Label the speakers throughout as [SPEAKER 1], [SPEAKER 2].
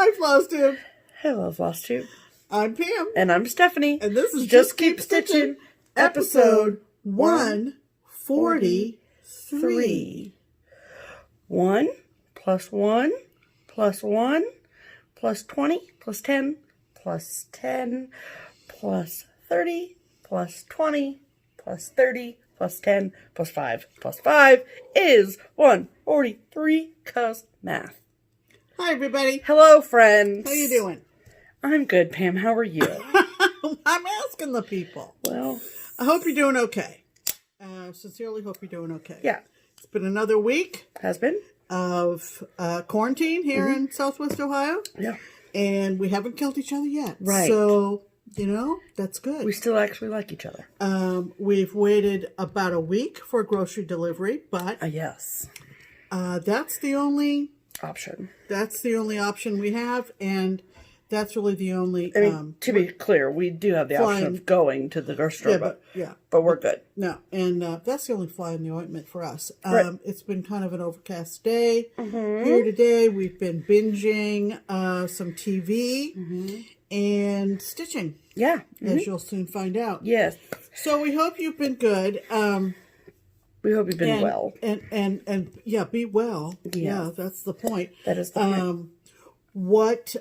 [SPEAKER 1] Hi, FlossTube.
[SPEAKER 2] Hello, FlossTube.
[SPEAKER 1] I'm Pam.
[SPEAKER 2] And I'm Stephanie.
[SPEAKER 1] And this is
[SPEAKER 2] Just Keep Stitching,
[SPEAKER 1] episode 143.
[SPEAKER 2] 1 plus 1 plus 1 plus 20 plus 10 plus 10 plus 30 plus 20 plus 30 plus 10 plus 5 plus 5 is 143 cause math.
[SPEAKER 1] Hi, everybody.
[SPEAKER 2] Hello, friends.
[SPEAKER 1] How you doing?
[SPEAKER 2] I'm good, Pam. How are you?
[SPEAKER 1] I'm asking the people.
[SPEAKER 2] Well,
[SPEAKER 1] I hope you're doing okay. Sincerely hope you're doing okay.
[SPEAKER 2] yeah.
[SPEAKER 1] It's been another week
[SPEAKER 2] Has been?
[SPEAKER 1] of quarantine here in Southwest Ohio.
[SPEAKER 2] Yeah.
[SPEAKER 1] And we haven't killed each other yet.
[SPEAKER 2] Right.
[SPEAKER 1] So, you know, that's good.
[SPEAKER 2] We still actually like each other.
[SPEAKER 1] We've waited about a week for grocery delivery, but
[SPEAKER 2] Yes.
[SPEAKER 1] that's the only
[SPEAKER 2] Option.
[SPEAKER 1] option we have, and that's really the only.
[SPEAKER 2] I mean, to be clear, we do have the option of going to the grocery store, but we're good.
[SPEAKER 1] No, and that's the only fly in the ointment for us.
[SPEAKER 2] Right.
[SPEAKER 1] It's been kind of an overcast day here today. We've been binging some TV and stitching.
[SPEAKER 2] Yeah.
[SPEAKER 1] As you'll soon find out.
[SPEAKER 2] Yes.
[SPEAKER 1] So we hope you've been good.
[SPEAKER 2] We hope you've been well.
[SPEAKER 1] And yeah, be well.
[SPEAKER 2] Yeah.
[SPEAKER 1] Yeah, that's the point.
[SPEAKER 2] That is the point.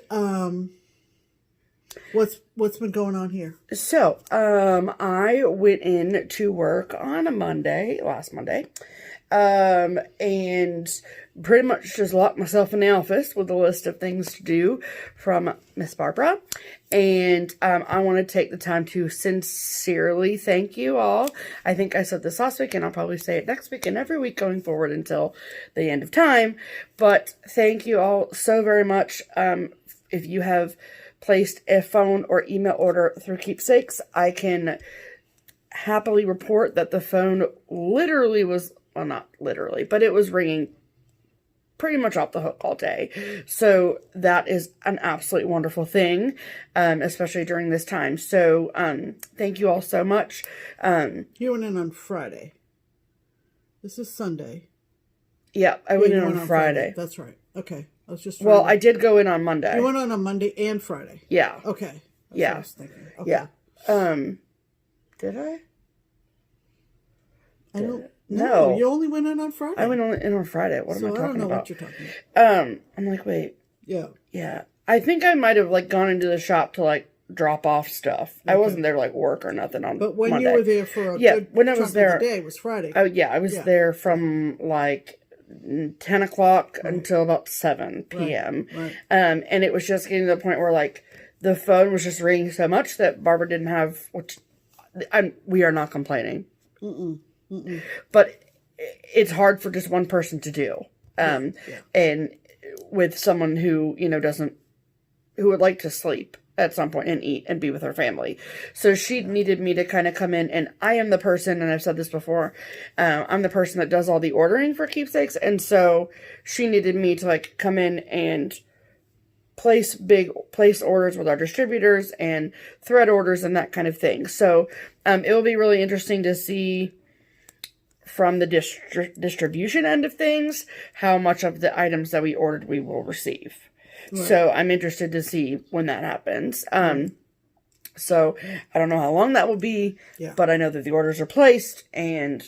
[SPEAKER 1] What's been going on here?
[SPEAKER 2] So, I went in to work on a last Monday, and pretty much just locked myself in the office with a list of things to do from Miss Barbara. And I want to take the time to sincerely thank you all. I think I said this last week, and I'll probably say it next week and every week going forward until the end of time. But thank you all so very much. If you have placed a phone or email order through Keepsakes, I can happily report that the phone literally was, well, not literally, but it was ringing pretty much off the hook all day. So that is an absolutely wonderful thing, especially during this time. So thank you all so much.
[SPEAKER 1] You went in on Friday. This is Sunday.
[SPEAKER 2] Yeah, I went in on Friday.
[SPEAKER 1] That's right. Okay. I was just
[SPEAKER 2] I did go in on Monday.
[SPEAKER 1] You went on Monday and Friday.
[SPEAKER 2] Yeah.
[SPEAKER 1] Okay. That's
[SPEAKER 2] yeah.
[SPEAKER 1] what I was thinking. Okay.
[SPEAKER 2] Yeah. Did I?
[SPEAKER 1] I don't.
[SPEAKER 2] No,
[SPEAKER 1] you only went in on Friday.
[SPEAKER 2] I went in on Friday. What am I talking about?
[SPEAKER 1] I don't know what you're talking about.
[SPEAKER 2] I'm like, wait.
[SPEAKER 1] Yeah.
[SPEAKER 2] Yeah. I think I might have gone into the shop to drop off stuff. Okay. I wasn't there to work or nothing on
[SPEAKER 1] But when
[SPEAKER 2] Monday.
[SPEAKER 1] you were there for a good
[SPEAKER 2] when I
[SPEAKER 1] chunk
[SPEAKER 2] was there,
[SPEAKER 1] of the day, it was Friday.
[SPEAKER 2] Oh yeah, I was there from 10 o'clock until about 7 p.m.
[SPEAKER 1] Right.
[SPEAKER 2] And it was just getting to the point where the phone was just ringing so much that Barbara didn't have, we are not complaining. But it's hard for just one person to do. And with someone who, who would like to sleep at some point and eat and be with her family. So she needed me to kind of come in, and I am the person, and I've said this before, I'm the person that does all the ordering for Keepsakes. And so she needed me to come in and place orders with our distributors and thread orders and that kind of thing. So it will be really interesting to see from the distribution end of things how much of the items that we ordered we will receive. Right. So I'm interested to see when that happens. So I don't know how long that will be, but I know that the orders are placed, and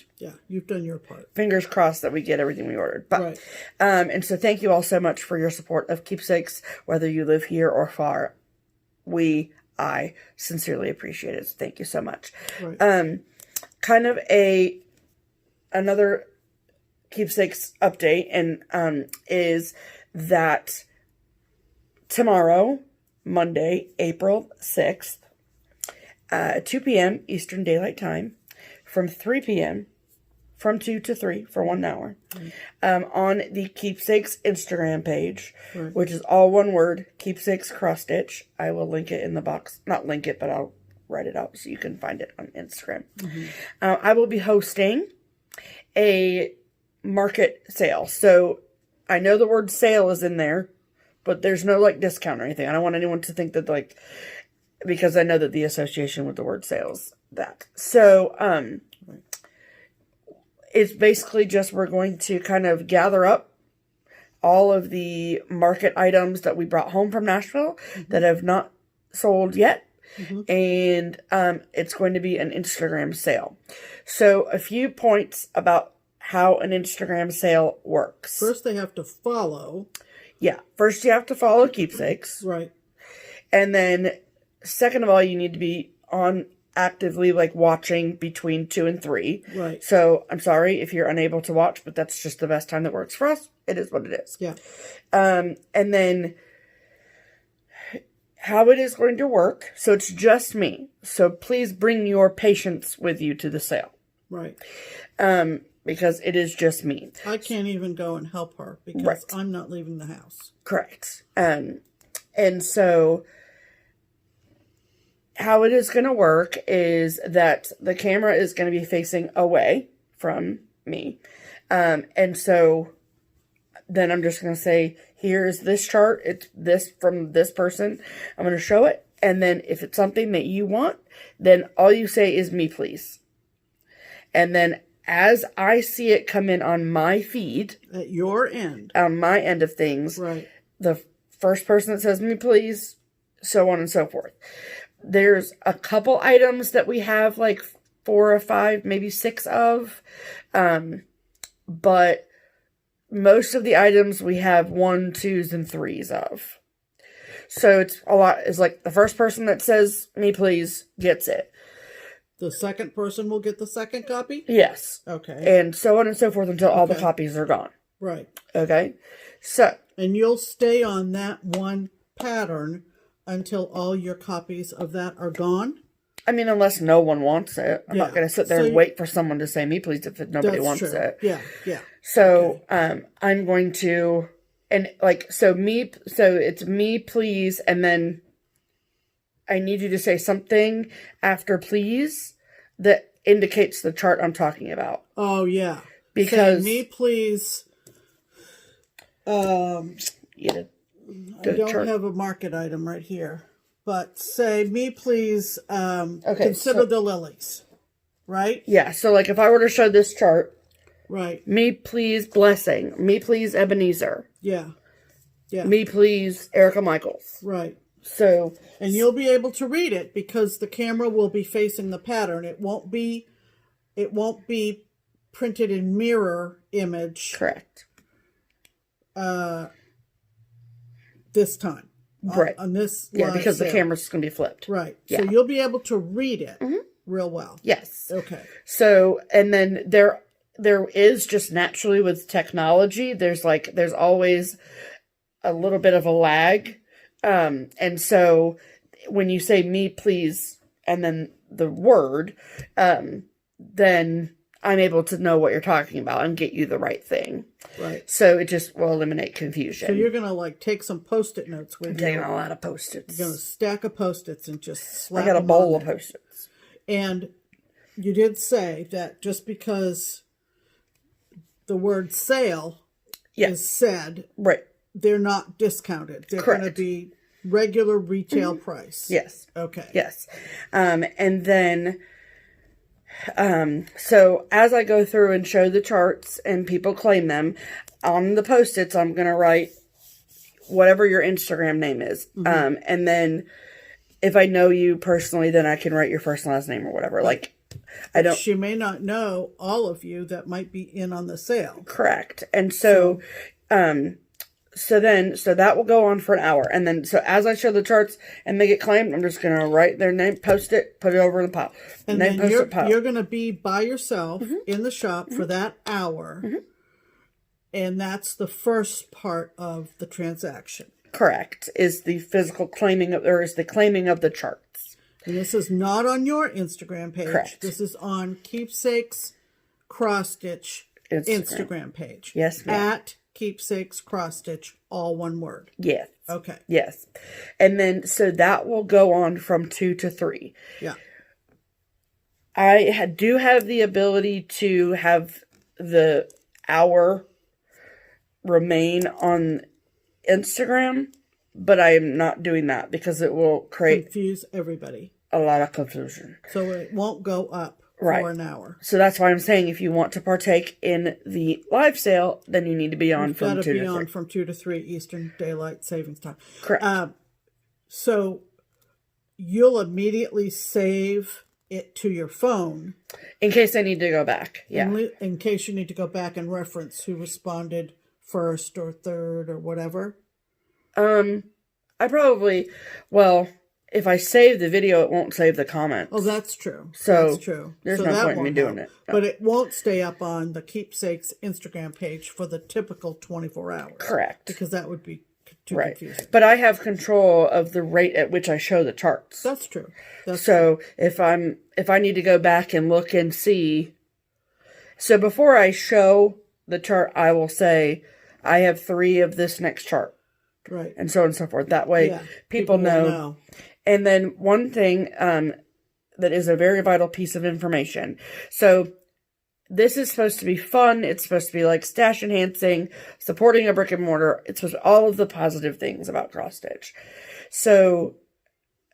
[SPEAKER 1] you've done your part.
[SPEAKER 2] Fingers crossed that we get everything we ordered. But and so thank you all so much for your support of Keepsakes, whether you live here or far. I sincerely appreciate it. So thank you so much. Right. Kind of another Keepsakes update, and is that tomorrow, Monday, April 6th, 2 p.m. Eastern Daylight Time, from 3 p.m., from 2 to 3 for 1 hour, on the Keepsakes Instagram page, which is all one word, keepsakescrossstitch. I will link it in the box. Not link it, but I'll write it out so you can find it on Instagram. I will be hosting a market sale. So I know the word sale is in there, but there's no discount or anything. I don't want anyone to think that because I know that the association with the word sales that. So it's basically just we're going to kind of gather up all of the market items that we brought home from Nashville that have not sold yet. And it's going to be an Instagram sale. So a few points about how an Instagram sale works.
[SPEAKER 1] First, they have to follow.
[SPEAKER 2] Yeah. First, you have to follow Keepsakes.
[SPEAKER 1] Right.
[SPEAKER 2] And then, second of all, you need to be on actively, like, watching between 2 and 3.
[SPEAKER 1] Right.
[SPEAKER 2] So, I'm sorry if you're unable to watch, but that's just the best time that works for us. It is what it is.
[SPEAKER 1] Yeah.
[SPEAKER 2] And then, how it is going to work. So, it's just me. So, please bring your patience with you to the sale.
[SPEAKER 1] Right.
[SPEAKER 2] Because it is just me.
[SPEAKER 1] I can't even go and help her because I'm not leaving the house.
[SPEAKER 2] Correct. And so how it is going to work is that the camera is going to be facing away from me. And so then I'm just going to say, here's this chart. It's this from this person. I'm going to show it. And then if it's something that you want, then all you say is me, please. And then as I see it come in on my feed.
[SPEAKER 1] At your end.
[SPEAKER 2] On my end of things.
[SPEAKER 1] Right.
[SPEAKER 2] The first person that says me, please, so on and so forth. There's a couple items that we have like 4 or 5, maybe 6 of. But most of the items we have 1s, 2s, and 3s of. So it's a lot. It's like the first person that says me, please, gets it.
[SPEAKER 1] The second person will get the second copy?
[SPEAKER 2] Yes.
[SPEAKER 1] Okay.
[SPEAKER 2] And so on and so forth until all the copies are gone.
[SPEAKER 1] Right.
[SPEAKER 2] Okay. So.
[SPEAKER 1] And you'll stay on that one pattern until all your copies of that are gone?
[SPEAKER 2] I mean, unless no one wants it. I'm not going to sit there and wait for someone to say me, please, if nobody wants it.
[SPEAKER 1] Yeah, yeah.
[SPEAKER 2] So, I'm going to, and like, so it's me, please, and then I need you to say something after please that indicates the chart I'm talking about.
[SPEAKER 1] Oh, yeah.
[SPEAKER 2] Because
[SPEAKER 1] say, me, please. I don't have a market item right here. But say, me, please, consider the lilies. Right?
[SPEAKER 2] Yeah. So, like, if I were to show this chart.
[SPEAKER 1] Right.
[SPEAKER 2] Me, please, blessing. Me, please, Ebenezer.
[SPEAKER 1] Yeah. Yeah.
[SPEAKER 2] Me, please, Erica Michaels.
[SPEAKER 1] Right.
[SPEAKER 2] So,
[SPEAKER 1] and you'll be able to read it because the camera will be facing the pattern. It won't be printed in mirror image.
[SPEAKER 2] Correct.
[SPEAKER 1] This time.
[SPEAKER 2] Right.
[SPEAKER 1] On this
[SPEAKER 2] because the camera's going to be flipped.
[SPEAKER 1] Right.
[SPEAKER 2] Yeah.
[SPEAKER 1] So you'll be able to read it real well.
[SPEAKER 2] Yes.
[SPEAKER 1] Okay.
[SPEAKER 2] So, and then there is just naturally with technology, there's always a little bit of a lag. And so when you say me, please, and then the word, then I'm able to know what you're talking about and get you the right thing.
[SPEAKER 1] Right.
[SPEAKER 2] So it just will eliminate confusion.
[SPEAKER 1] So you're going to like take some Post-it notes with you.
[SPEAKER 2] Taking a lot of Post-its.
[SPEAKER 1] You're going to stack of Post-its and just slap
[SPEAKER 2] I got a bowl of Post-its.
[SPEAKER 1] And you did say that just because the word sale is said.
[SPEAKER 2] Right.
[SPEAKER 1] They're not discounted. They're going to be regular retail price.
[SPEAKER 2] Yes.
[SPEAKER 1] Okay.
[SPEAKER 2] Yes. And then, so as I go through and show the charts and people claim them, on the Post-its, I'm going to write whatever your Instagram name is. And then if I know you personally, then I can write your first and last name or whatever. Like, I don't.
[SPEAKER 1] She may not know all of you that might be in on the sale.
[SPEAKER 2] Correct. And so So that will go on for an hour. And then, so as I show the charts and they get claimed, I'm just going to write their name, post it, put it over in the pile.
[SPEAKER 1] And then you're going to be by yourself in the shop for that hour. And that's the first part of the transaction.
[SPEAKER 2] Correct. Is the physical claiming of, or is the claiming of the charts.
[SPEAKER 1] And this is not on your Instagram page.
[SPEAKER 2] Correct.
[SPEAKER 1] This is on Keepsakes Cross-Stitch Instagram page.
[SPEAKER 2] Yes, ma'am.
[SPEAKER 1] At Keepsakes Cross-Stitch, all one word.
[SPEAKER 2] Yes.
[SPEAKER 1] Okay.
[SPEAKER 2] Yes. And then, so that will go on from 2 to 3.
[SPEAKER 1] Yeah.
[SPEAKER 2] I do have the ability to have the hour remain on Instagram, but I am not doing that because it will confuse
[SPEAKER 1] everybody.
[SPEAKER 2] A lot of confusion.
[SPEAKER 1] So it won't go up. for an hour.
[SPEAKER 2] So that's why I'm saying if you want to partake in the live sale, then you need to be on from 2 to 3.
[SPEAKER 1] You've got to be on from 2 to 3 Eastern Daylight Savings Time.
[SPEAKER 2] Correct.
[SPEAKER 1] So you'll immediately save it to your phone.
[SPEAKER 2] In case I need to go back. Yeah.
[SPEAKER 1] In case you need to go back and reference who responded first or third or whatever.
[SPEAKER 2] I probably, well, if I save the video, it won't save the comments.
[SPEAKER 1] Oh, that's true.
[SPEAKER 2] So
[SPEAKER 1] that's true.
[SPEAKER 2] There's no point in me doing it. No.
[SPEAKER 1] But it won't stay up on the Keepsakes Instagram page for the typical 24 hours.
[SPEAKER 2] Correct.
[SPEAKER 1] Because that would be too confusing.
[SPEAKER 2] But I have control of the rate at which I show the charts.
[SPEAKER 1] That's true.
[SPEAKER 2] So if I need to go back and look and see, so before I show the chart, I will say I have 3 of this next chart.
[SPEAKER 1] Right.
[SPEAKER 2] And so on and so forth. That way people know. And then one thing that is a very vital piece of information. So this is supposed to be fun. It's supposed to be like stash enhancing, supporting a brick and mortar. It's supposed to be all of the positive things about cross stitch. So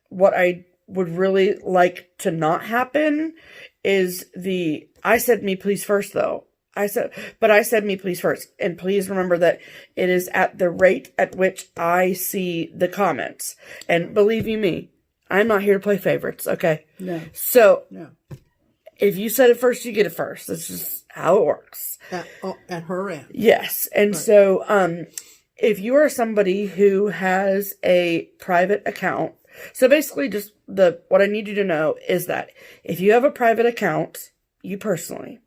[SPEAKER 2] what I would really like to not happen is I said me please first though. I said me please first. And please remember that it is at the rate at which I see the comments. And believe you me, I'm not here to play favorites, okay?
[SPEAKER 1] No.
[SPEAKER 2] So,
[SPEAKER 1] no.
[SPEAKER 2] If you said it first, you get it first. That's just how it works.
[SPEAKER 1] At her end.
[SPEAKER 2] Yes. And so, if you are somebody who has a private account, so basically just what I need you to know is that if you have a private account, you personally,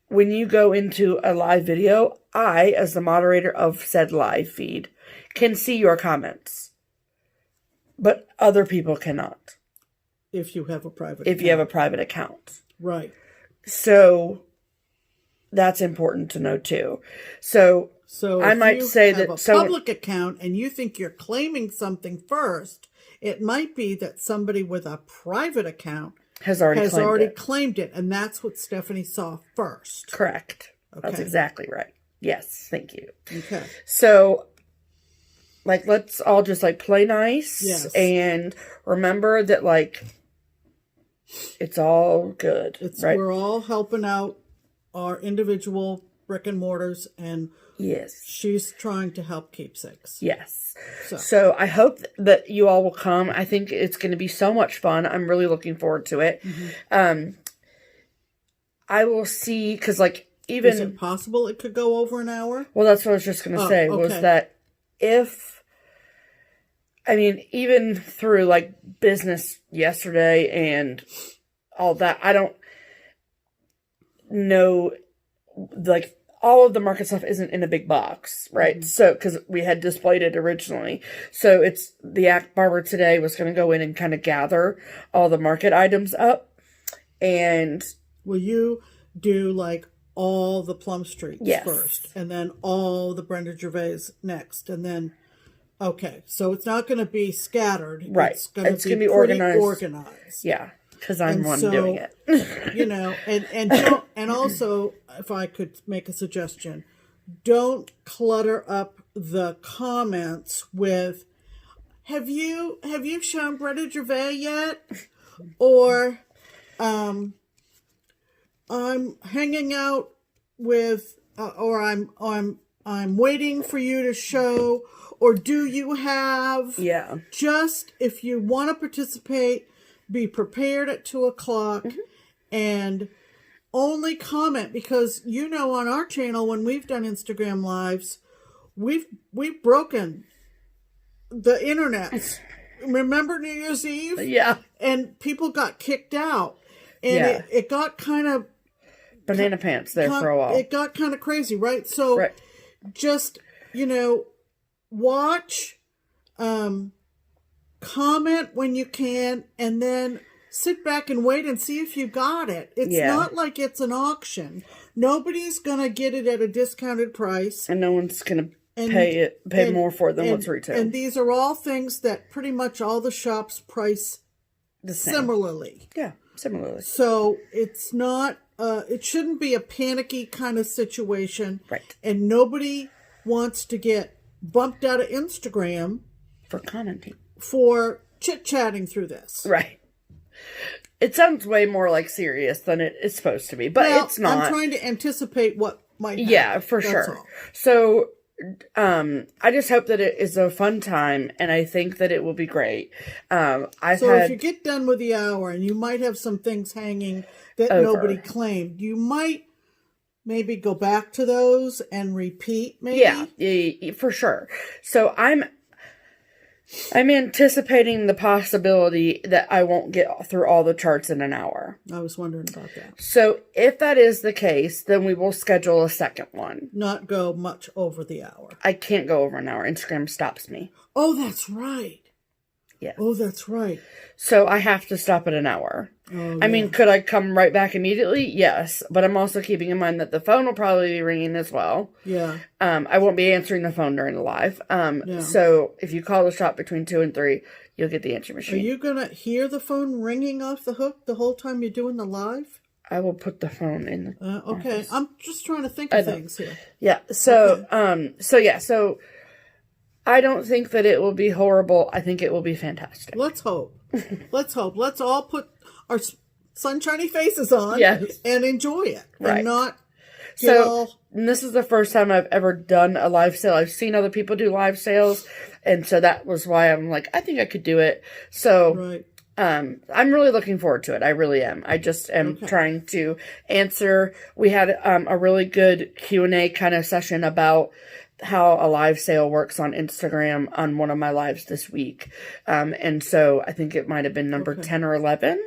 [SPEAKER 2] when you go into a live video, I, as the moderator of said live feed, can see your comments. But other people cannot.
[SPEAKER 1] If you have a private
[SPEAKER 2] account. If you have a private account.
[SPEAKER 1] Right.
[SPEAKER 2] So, that's important to know too. So I might say that...
[SPEAKER 1] So if you have a public account and you think you're claiming something first, it might be that somebody with a private account has already claimed it, and that's what Stephanie saw first.
[SPEAKER 2] Correct. Okay. That's exactly right. Yes, thank you.
[SPEAKER 1] Okay.
[SPEAKER 2] So, let's all just, play nice.
[SPEAKER 1] Yes.
[SPEAKER 2] And remember that, it's all good, right?
[SPEAKER 1] We're all helping out our individual brick and mortars, and
[SPEAKER 2] yes,
[SPEAKER 1] she's trying to help Keepsakes.
[SPEAKER 2] Yes. So I hope that you all will come. I think it's going to be so much fun. I'm really looking forward to it. Mm-hmm. I will see, because even...
[SPEAKER 1] Is it possible it could go over an hour?
[SPEAKER 2] Well, that's what I was just going to say, was that even through business yesterday and all that, I don't know, all of the market stuff isn't in a big box, right? Mm-hmm. So, because we had displayed it originally. So it's, the Act Barber today was going to go in and kind of gather all the market items up. And...
[SPEAKER 1] Will you do all the Plum Streets first? And then all the Brenda Gervais next? And then, okay. So it's not going to be scattered.
[SPEAKER 2] Right.
[SPEAKER 1] It's going to be organized.
[SPEAKER 2] Yeah. Because I'm doing it.
[SPEAKER 1] And also, if I could make a suggestion, don't clutter up the comments with, have you shown Brenda Gervais yet? Or, I'm hanging out with, or I'm waiting for you to show, or do you have?
[SPEAKER 2] Yeah.
[SPEAKER 1] Just, if you want to participate, be prepared at 2:00 and only comment, because on our channel, when we've done Instagram lives, we've broken the internet. Remember New Year's Eve?
[SPEAKER 2] Yeah.
[SPEAKER 1] And people got kicked out. And it got kind of
[SPEAKER 2] banana pants there for a while.
[SPEAKER 1] It got kind of crazy, right? So just, watch, comment when you can, and then sit back and wait and see if you got it. It's not like it's an auction. Nobody's going to get it at a discounted price.
[SPEAKER 2] And no one's going to pay more for it than what's retail.
[SPEAKER 1] And these are all things that pretty much all the shops price similarly.
[SPEAKER 2] Yeah, similarly.
[SPEAKER 1] So it's not, it shouldn't be a panicky kind of situation.
[SPEAKER 2] Right.
[SPEAKER 1] And nobody wants to get bumped out of Instagram
[SPEAKER 2] for commenting.
[SPEAKER 1] For chit-chatting through this.
[SPEAKER 2] Right. It sounds way more like serious than it is supposed to be, but it's not.
[SPEAKER 1] I'm trying to anticipate what might happen.
[SPEAKER 2] Yeah, for sure.
[SPEAKER 1] All.
[SPEAKER 2] So, I just hope that it is a fun time, and I think that it will be great.
[SPEAKER 1] If you get done with the hour, and you might have some things hanging that nobody claimed, you might maybe go back to those and repeat, maybe?
[SPEAKER 2] Yeah, for sure. So I'm anticipating the possibility that I won't get through all the charts in an hour.
[SPEAKER 1] I was wondering about that.
[SPEAKER 2] So if that is the case, then we will schedule a second one.
[SPEAKER 1] Not go much over the hour.
[SPEAKER 2] I can't go over an hour. Instagram stops me.
[SPEAKER 1] Oh, that's right.
[SPEAKER 2] Yeah.
[SPEAKER 1] Oh, that's right.
[SPEAKER 2] So I have to stop at an hour.
[SPEAKER 1] Oh,
[SPEAKER 2] I mean, could I come right back immediately? Yes. But I'm also keeping in mind that the phone will probably be ringing as well.
[SPEAKER 1] Yeah.
[SPEAKER 2] I won't be answering the phone during the live. So if you call the shop between 2 and 3, you'll get the answer machine.
[SPEAKER 1] Are you going to hear the phone ringing off the hook the whole time you're doing the live?
[SPEAKER 2] I will put the phone in the
[SPEAKER 1] okay.
[SPEAKER 2] office.
[SPEAKER 1] I'm just trying to think of things here.
[SPEAKER 2] Yeah. So, So I don't think that it will be horrible. I think it will be fantastic.
[SPEAKER 1] Let's hope. Let's hope. Let's all put our sunshiny faces on and enjoy it.
[SPEAKER 2] Right.
[SPEAKER 1] And not
[SPEAKER 2] and this is the first time I've ever done a live sale. I've seen other people do live sales. And so that was why I'm like, I think I could do it. So I'm really looking forward to it. I really am. I just am trying to answer. We had a really good Q&A kind of session about how a live sale works on Instagram on one of my lives this week. And so I think it might have been number 10 or 11.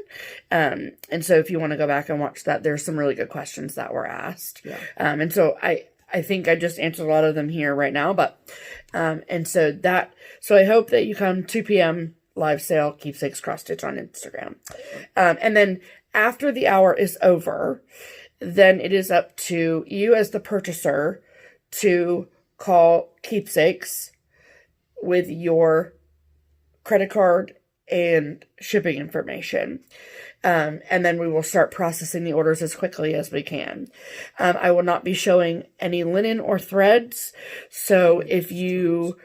[SPEAKER 2] And so if you want to go back and watch that, there's some really good questions that were asked.
[SPEAKER 1] Yeah.
[SPEAKER 2] And so I think I just answered a lot of them here right now, but, so I hope that you come 2 p.m. live sale, Keepsakes Cross Stitch on Instagram. And then after the hour is over, then it is up to you as the purchaser to call Keepsakes with your credit card and shipping information. And then we will start processing the orders as quickly as we can. I will not be showing any linen or threads. So if you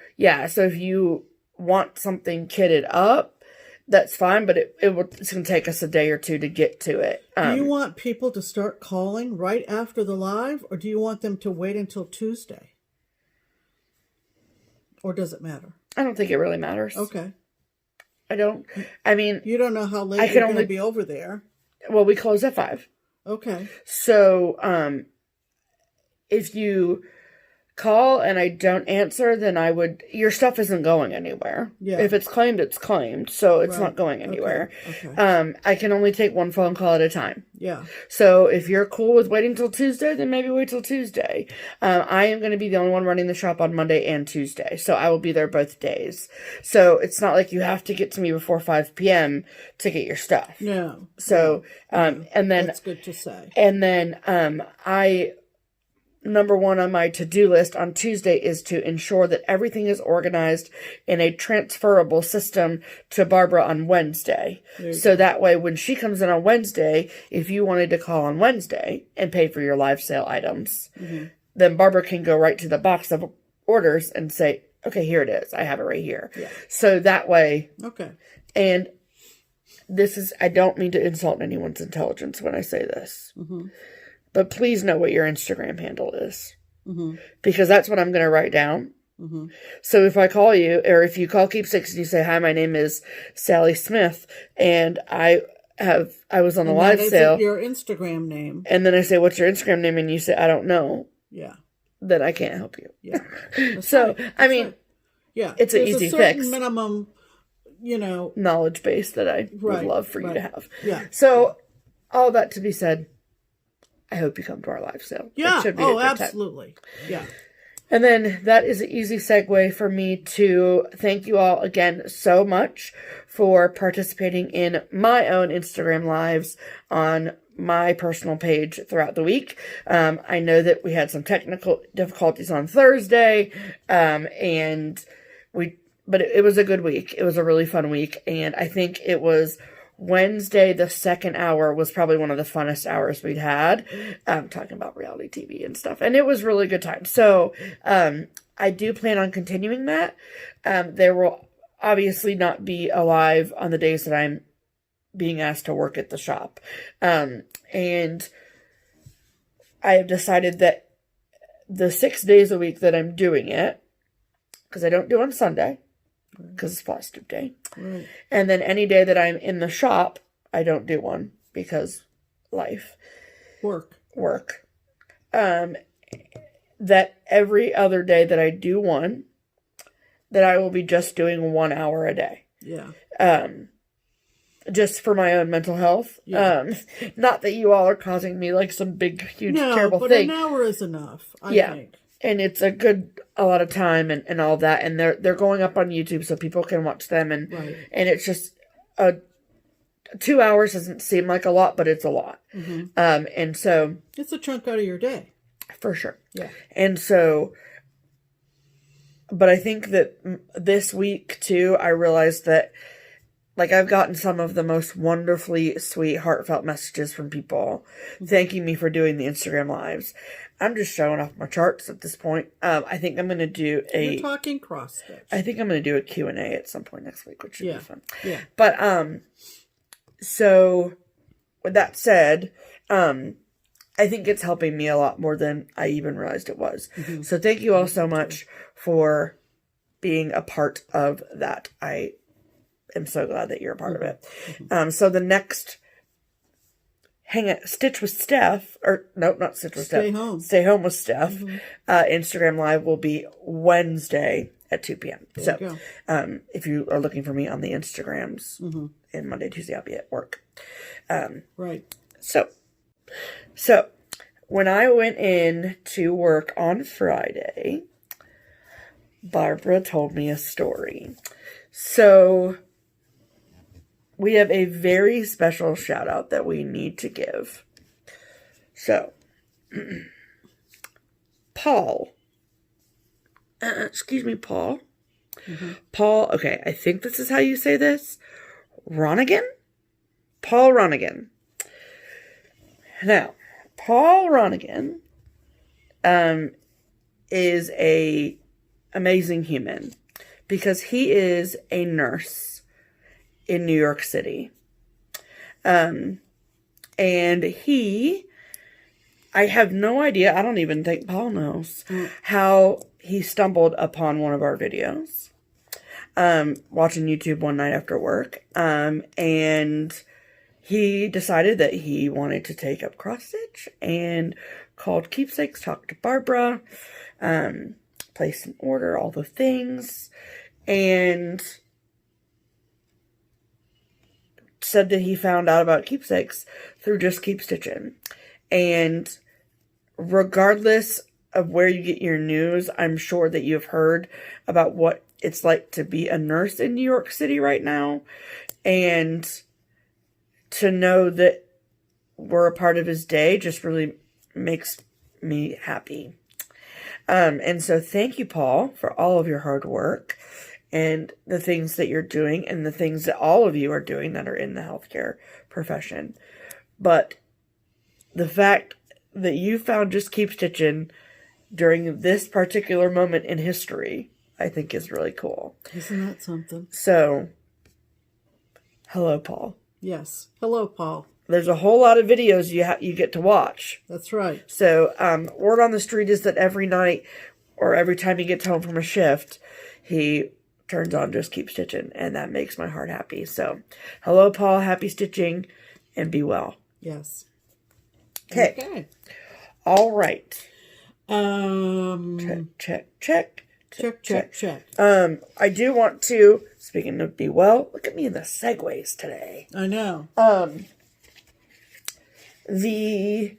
[SPEAKER 2] want something kitted up, that's fine, but it's going to take us a day or two to get to it.
[SPEAKER 1] Do you want people to start calling right after the live, or do you want them to wait until Tuesday? Or does it matter?
[SPEAKER 2] I don't think it really matters.
[SPEAKER 1] Okay.
[SPEAKER 2] I mean...
[SPEAKER 1] You don't know how late you're going to be over there.
[SPEAKER 2] Well, we close at 5.
[SPEAKER 1] Okay.
[SPEAKER 2] So, if you call and I don't answer, then your stuff isn't going anywhere.
[SPEAKER 1] Yeah.
[SPEAKER 2] If it's claimed, it's claimed. So it's not going anywhere. Okay. I can only take one phone call at a time.
[SPEAKER 1] Yeah.
[SPEAKER 2] So if you're cool with waiting till Tuesday, then maybe wait till Tuesday. I am going to be the only one running the shop on Monday and Tuesday. So I will be there both days. So it's not like you have to get to me before 5 p.m. to get your stuff.
[SPEAKER 1] No.
[SPEAKER 2] So, and then...
[SPEAKER 1] That's good to say.
[SPEAKER 2] And then, number 1 on my to-do list on Tuesday is to ensure that everything is organized in a transferable system to Barbara on Wednesday. So that way, when she comes in on Wednesday, if you wanted to call on Wednesday and pay for your live sale items, then Barbara can go right to the box of orders and say, okay, here it is. I have it right here. Yeah. So that way.
[SPEAKER 1] Okay.
[SPEAKER 2] And I don't mean to insult anyone's intelligence when I say this. But please know what your Instagram handle is. Because that's what I'm going to write down. So if I call you, or if you call Keepsakes and you say, hi, my name is Sally Smith, and I was on the live sale.
[SPEAKER 1] Your Instagram name.
[SPEAKER 2] And then I say, what's your Instagram name? And you say, I don't know.
[SPEAKER 1] Yeah.
[SPEAKER 2] Then I can't help you.
[SPEAKER 1] Yeah.
[SPEAKER 2] So, I mean, it's an easy fix.
[SPEAKER 1] Minimum,
[SPEAKER 2] knowledge base that I would love for you to have.
[SPEAKER 1] Yeah.
[SPEAKER 2] So, all that to be said, I hope you come to our live sale.
[SPEAKER 1] Yeah.
[SPEAKER 2] It should be a good
[SPEAKER 1] absolutely.
[SPEAKER 2] Time.
[SPEAKER 1] Yeah.
[SPEAKER 2] And then that is an easy segue for me to thank you all again so much for participating in my own Instagram lives on my personal page throughout the week. I know that we had some technical difficulties on Thursday, but it was a good week. It was a really fun week, and I think it was Wednesday, the second hour, was probably one of the funnest hours we'd had, talking about reality TV and stuff. And it was really good time. So, I do plan on continuing that. There will obviously not be a live on the days that I'm being asked to work at the shop. And I have decided that the 6 days a week that I'm doing it, because I don't do on Sunday, because it's FlossTube day.
[SPEAKER 1] Right.
[SPEAKER 2] And then any day that I'm in the shop, I don't do one because life. Work. That every other day that I do one, that I will be just doing 1 hour a day.
[SPEAKER 1] Yeah.
[SPEAKER 2] Just for my own mental health.
[SPEAKER 1] Yeah.
[SPEAKER 2] Not that you all are causing me like some big, huge, terrible
[SPEAKER 1] but
[SPEAKER 2] thing.
[SPEAKER 1] an hour is enough, I think.
[SPEAKER 2] And it's a lot of time and all that. And they're going up on YouTube so people can watch them. And it's just 2 hours doesn't seem like a lot, but it's a lot.
[SPEAKER 1] Mm-hmm.
[SPEAKER 2] And so
[SPEAKER 1] it's a chunk out of your day.
[SPEAKER 2] For sure.
[SPEAKER 1] Yeah.
[SPEAKER 2] And so, but I think that this week too, I realized that like I've gotten some of the most wonderfully sweet, heartfelt messages from people thanking me for doing the Instagram lives. I'm just showing off my charts at this point. I think I'm going to do
[SPEAKER 1] You're talking cross stitch.
[SPEAKER 2] I think I'm going to do a Q&A at some point next week, which should be fun.
[SPEAKER 1] Yeah.
[SPEAKER 2] But, so with that said, I think it's helping me a lot more than I even realized it was. Mm-hmm. So thank you all so much for being a part of that. I am so glad that you're a part of it. Mm-hmm. So the next Stitch with Steph, or nope, not Stitch with Steph. Stay home with Steph. Mm-hmm. Instagram Live will be Wednesday at 2 p.m. So if you are looking for me on the Instagrams, and Monday, Tuesday, I'll be at work.
[SPEAKER 1] Right.
[SPEAKER 2] So when I went in to work on Friday, Barbara told me a story. So we have a very special shout out that we need to give. So, Paul. Excuse me, Paul. Mm-hmm. Paul, okay, I think this is how you say this. Ronigan? Paul Ronigan. Now, Paul Ronigan is a amazing human because he is a nurse in New York City. And I have no idea, I don't even think Paul knows, how he stumbled upon one of our videos. Watching YouTube one night after work. And he decided that he wanted to take up cross stitch and called Keepsakes, talked to Barbara, placed an order, all the things, and said that he found out about Keepsakes through JustKeepStitchin. And regardless of where you get your news, I'm sure that you've heard about what it's like to be a nurse in New York City right now. And to know that we're a part of his day just really makes me happy. And so thank you, Paul, for all of your hard work and the things that you're doing and the things that all of you are doing that are in the healthcare profession. But the fact that you found JustKeepStitchin during this particular moment in history, I think is really cool.
[SPEAKER 1] Isn't that something?
[SPEAKER 2] So, hello, Paul.
[SPEAKER 1] Yes. Hello, Paul.
[SPEAKER 2] There's a whole lot of videos you get to watch.
[SPEAKER 1] That's right.
[SPEAKER 2] So, word on the street is that every night or every time he gets home from a shift, he turns on JustKeepStitchin, and that makes my heart happy. So, hello, Paul. Happy stitching, and be well.
[SPEAKER 1] Yes.
[SPEAKER 2] Okay. All right. Check. I do want to, speaking of be well, look at me in the segues today.
[SPEAKER 1] I know.
[SPEAKER 2] The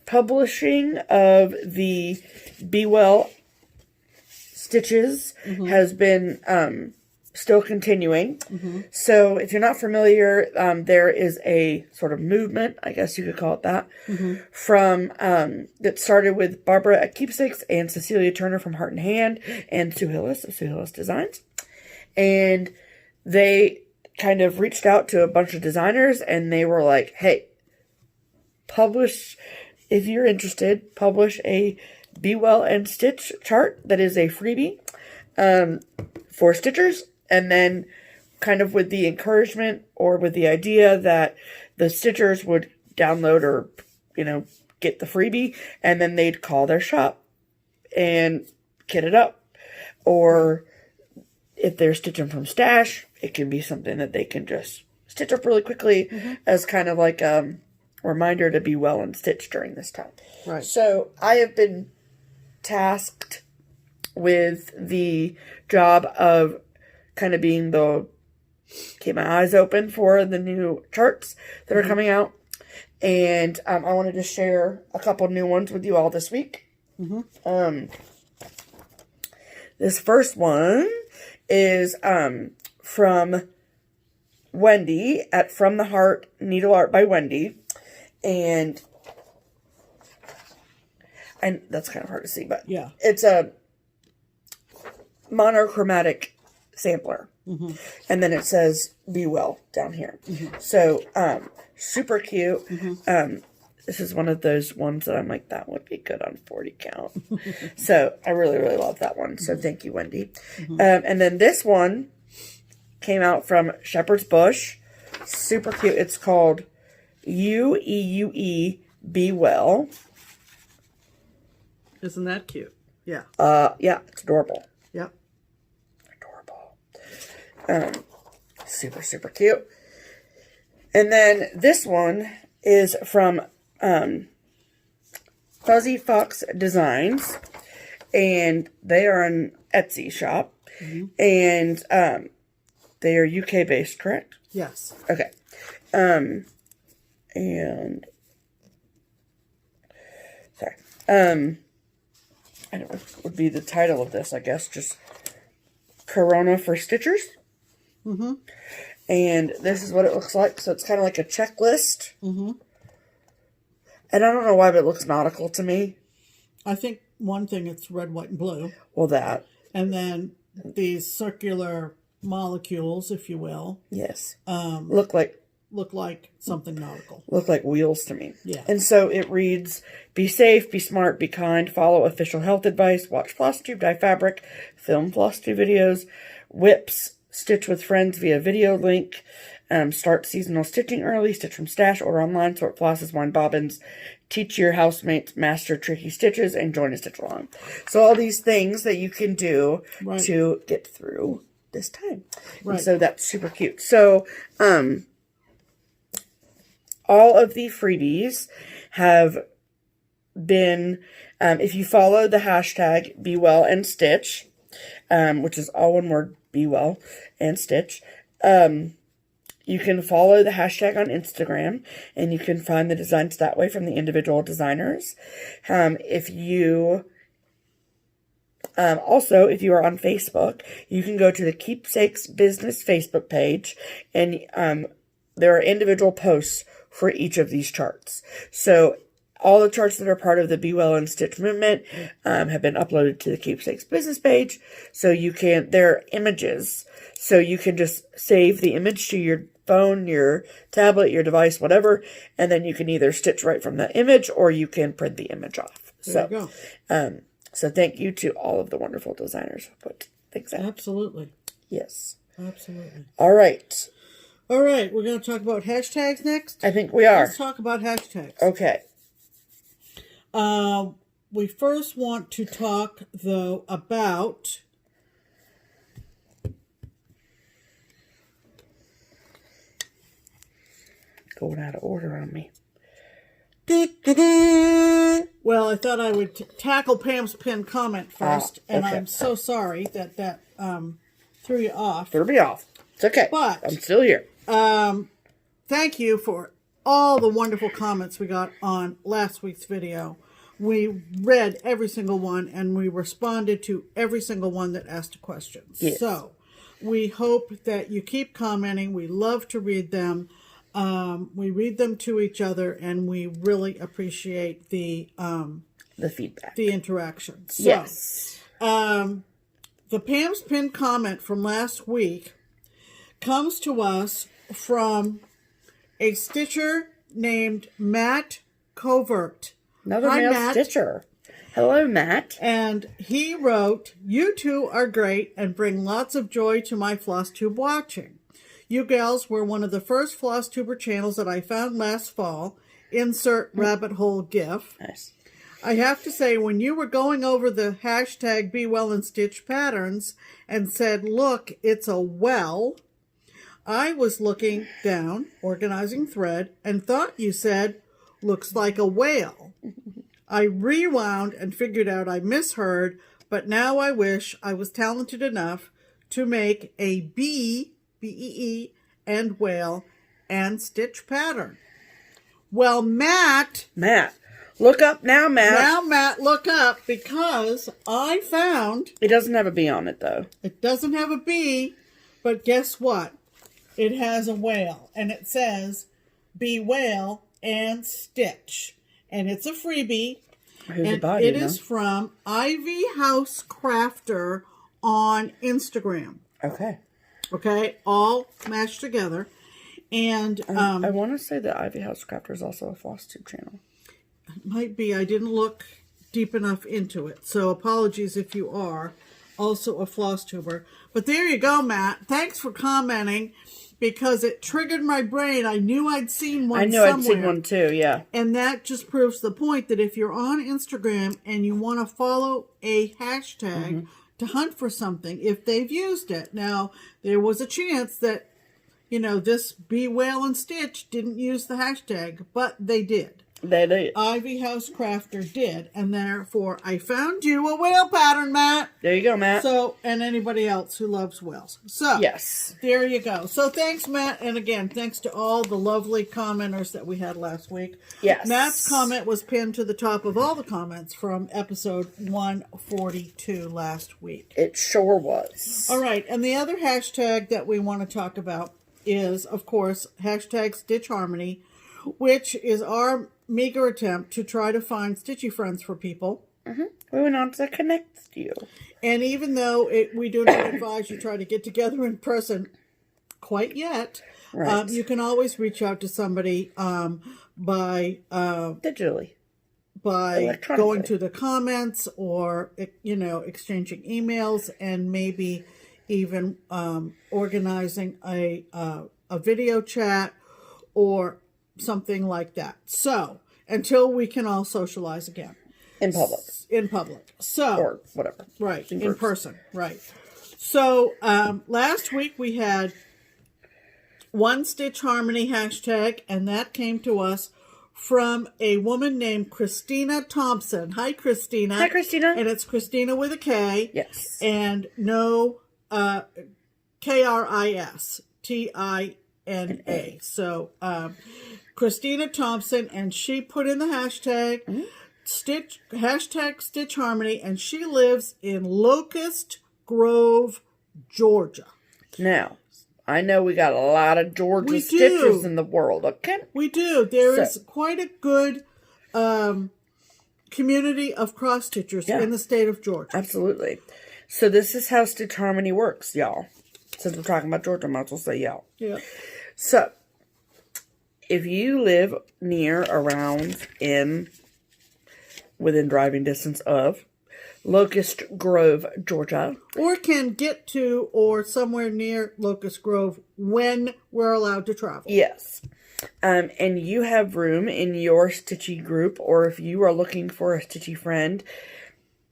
[SPEAKER 2] publishing of the Be Well stitches has been still continuing. So if you're not familiar, there is a sort of movement, I guess you could call it that, from that started with Barbara at Keepsakes and Cecilia Turner from Heart and Hand and Sue Hillis of Sue Hillis Designs. And they kind of reached out to a bunch of designers and they were like, hey, if you're interested, publish a Be Well and Stitch chart that is a freebie for stitchers. And then kind of with the encouragement or with the idea that the stitchers would download or, get the freebie, and then they'd call their shop and kit it up. Or if they're stitching from stash, it can be something that they can just stitch up really quickly as kind of like a reminder to be well and stitch during this time.
[SPEAKER 1] Right.
[SPEAKER 2] So I have been tasked with the job of kind of being keep my eyes open for the new charts that are coming out. And I wanted to share a couple new ones with you all this week. This first one is from Wendy at From the Heart Needle Art by Wendy. And that's kind of hard to see, but
[SPEAKER 1] yeah,
[SPEAKER 2] it's a monochromatic sampler. And then it says "Be Well" down here. So super cute. This is one of those ones that I'm like, that would be good on 40 count. So I really, really love that one. So thank you, Wendy. And then this one came out from Shepherd's Bush. Super cute. It's called UEUE Be Well.
[SPEAKER 1] Isn't that cute? Yeah.
[SPEAKER 2] Yeah, it's adorable.
[SPEAKER 1] Yep.
[SPEAKER 2] Adorable. Super, super cute. And then this one is from Fuzzy Fox Designs, and they are an Etsy shop, and they are UK based, correct?
[SPEAKER 1] Yes.
[SPEAKER 2] Okay. And sorry. I don't know what would be the title of this, I guess, just Corona for Stitchers. And this is what it looks like. So it's kind of like a checklist. And I don't know why, but it looks nautical to me.
[SPEAKER 1] I think one thing, it's red, white, and blue.
[SPEAKER 2] Well, that.
[SPEAKER 1] And then these circular molecules, if you will.
[SPEAKER 2] Yes. Look like
[SPEAKER 1] something nautical.
[SPEAKER 2] Look like wheels to me.
[SPEAKER 1] Yeah.
[SPEAKER 2] And so it reads, be safe, be smart, be kind, follow official health advice, watch FlossTube, dye fabric, film FlossTube videos, whips, stitch with friends via video link, start seasonal stitching early, stitch from stash, order online, sort flosses, wind bobbins, teach your housemates, master tricky stitches, and join a stitch along. So all these things that you can do to get through this time. And so that's super cute. So, all of the freebies have been, if you follow the hashtag Be Well and Stitch, which is all one word, Be Well and Stitch, you can follow the hashtag on Instagram, and you can find the designs that way from the individual designers. If you are on Facebook, you can go to the Keepsakes business Facebook page, and there are individual posts for each of these charts. So all the charts that are part of the Be Well and Stitch movement have been uploaded to the Keepsakes business page. So they're images. So you can just save the image to your phone, your tablet, your device, whatever. And then you can either stitch right from the image, or you can print the image off.
[SPEAKER 1] There you go.
[SPEAKER 2] So thank you to all of the wonderful designers who put things out.
[SPEAKER 1] Absolutely.
[SPEAKER 2] Yes.
[SPEAKER 1] Absolutely.
[SPEAKER 2] All right.
[SPEAKER 1] All right. We're going to talk about hashtags next.
[SPEAKER 2] I think we are.
[SPEAKER 1] Let's talk about hashtags.
[SPEAKER 2] Okay.
[SPEAKER 1] We first want to talk, though, about
[SPEAKER 2] going out of order on me.
[SPEAKER 1] Well, I thought I would tackle Pam's pinned comment first, and
[SPEAKER 2] okay.
[SPEAKER 1] I'm so sorry that threw you off.
[SPEAKER 2] Threw me off. It's okay.
[SPEAKER 1] But
[SPEAKER 2] I'm still here.
[SPEAKER 1] Thank you for all the wonderful comments we got on last week's video. We read every single one, and we responded to every single one that asked a question.
[SPEAKER 2] Yes.
[SPEAKER 1] So we hope that you keep commenting. We love to read them. We read them to each other, and we really appreciate the
[SPEAKER 2] feedback,
[SPEAKER 1] the interaction. So,
[SPEAKER 2] yes.
[SPEAKER 1] The Pam's pinned comment from last week comes to us from a stitcher named Matt Covert.
[SPEAKER 2] Another
[SPEAKER 1] Hi,
[SPEAKER 2] male
[SPEAKER 1] Matt.
[SPEAKER 2] stitcher. Hello, Matt.
[SPEAKER 1] And he wrote, "You two are great and bring lots of joy to my FlossTube watching. You gals were one of the first FlossTuber channels that I found last fall. Insert rabbit hole gif.
[SPEAKER 2] Nice.
[SPEAKER 1] I have to say, when you were going over the hashtag Be Well and Stitch patterns and said, look, it's a well, I was looking down, organizing thread, and thought you said, looks like a whale. I rewound and figured out I misheard, but now I wish I was talented enough to make a bee, B-E-E, and whale, and stitch pattern. Well, Matt.
[SPEAKER 2] Look up now, Matt.
[SPEAKER 1] Now, Matt, look up, because I found...
[SPEAKER 2] It doesn't have a bee on it, though.
[SPEAKER 1] It doesn't have a bee, but guess what? It has a whale, and it says, Be Whale and Stitch. And it's a freebie.
[SPEAKER 2] Who's
[SPEAKER 1] and
[SPEAKER 2] about,
[SPEAKER 1] it is from IvyHouseCrafter on Instagram.
[SPEAKER 2] Okay.
[SPEAKER 1] Okay, all mashed together. And
[SPEAKER 2] I want to say that IvyHouseCrafter is also a FlossTube channel.
[SPEAKER 1] It might be. I didn't look deep enough into it. So apologies if you are also a FlossTuber. But there you go, Matt. Thanks for commenting, because it triggered my brain. I knew I'd seen one somewhere.
[SPEAKER 2] I'd seen one too, yeah.
[SPEAKER 1] And that just proves the point that if you're on Instagram and you want to follow a hashtag to hunt for something, if they've used it. Now, there was a chance that, you know, this Be Whale and Stitch didn't use the hashtag, but they did.
[SPEAKER 2] They did.
[SPEAKER 1] IvyHouseCrafter did, and therefore I found you a whale pattern, Matt.
[SPEAKER 2] There you go, Matt.
[SPEAKER 1] So, and anybody else who loves whales. So,
[SPEAKER 2] yes.
[SPEAKER 1] There you go. So, thanks, Matt. And again, thanks to all the lovely commenters that we had last week.
[SPEAKER 2] Yes.
[SPEAKER 1] Matt's comment was pinned to the top of all the comments from episode 142 last week.
[SPEAKER 2] It sure was.
[SPEAKER 1] All right. And the other hashtag that we want to talk about is, of course, hashtag Stitch Harmony, which is our meager attempt to try to find stitchy friends for people.
[SPEAKER 2] We went on to connect you.
[SPEAKER 1] And even though we do not advise you try to get together in person quite yet,
[SPEAKER 2] Right.
[SPEAKER 1] You can always reach out to somebody by
[SPEAKER 2] digitally,
[SPEAKER 1] by going to the comments, or, you know, exchanging emails, and maybe even organizing a video chat or something like that. So, until we can all socialize again.
[SPEAKER 2] in public.
[SPEAKER 1] So,
[SPEAKER 2] or whatever.
[SPEAKER 1] Right, in person. Right. So, last week we had one Stitch Harmony hashtag, and that came to us from a woman named Christina Thompson. Hi, Christina.
[SPEAKER 2] Hi, Christina.
[SPEAKER 1] And it's Christina with a K.
[SPEAKER 2] Yes.
[SPEAKER 1] And no Kristina. So, Christina Thompson, and she put in the hashtag Stitch Harmony, and she lives in Locust Grove, Georgia.
[SPEAKER 2] Now, I know we got a lot of Georgia stitchers in the world, okay?
[SPEAKER 1] We do. There is quite a good community of cross stitchers in the state of Georgia.
[SPEAKER 2] Absolutely. So this is how Stitch Harmony works, y'all. Since we're talking about Georgia, I might as well say y'all.
[SPEAKER 1] Yeah.
[SPEAKER 2] So, if you live near, around, within driving distance of Locust Grove, Georgia.
[SPEAKER 1] Or can get to, or somewhere near Locust Grove when we're allowed to travel.
[SPEAKER 2] Yes. And you have room in your stitchy group, or if you are looking for a stitchy friend,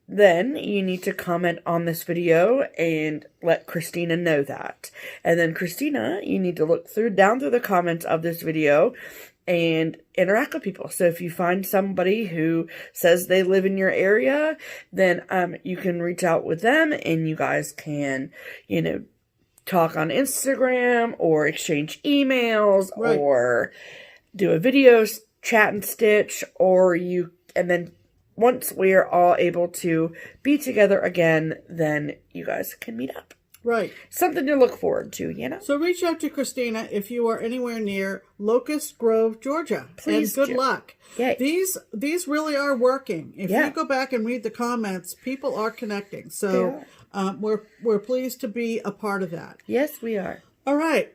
[SPEAKER 2] then you need to comment on this video and let Christina know that. And then Christina, you need to look down through the comments of this video and interact with people. So if you find somebody who says they live in your area, then you can reach out with them, and you guys can, you know, talk on Instagram or exchange emails or do a video chat and stitch, and then once we're all able to be together again, then you guys can meet up.
[SPEAKER 1] Right.
[SPEAKER 2] Something to look forward to, you know?
[SPEAKER 1] So reach out to Christina if you are anywhere near Locust Grove, Georgia.
[SPEAKER 2] Please.
[SPEAKER 1] And good luck.
[SPEAKER 2] Yay.
[SPEAKER 1] These really are working. If you go back and read the comments, people are connecting. So we're pleased to be a part of that.
[SPEAKER 2] Yes, we are.
[SPEAKER 1] All right.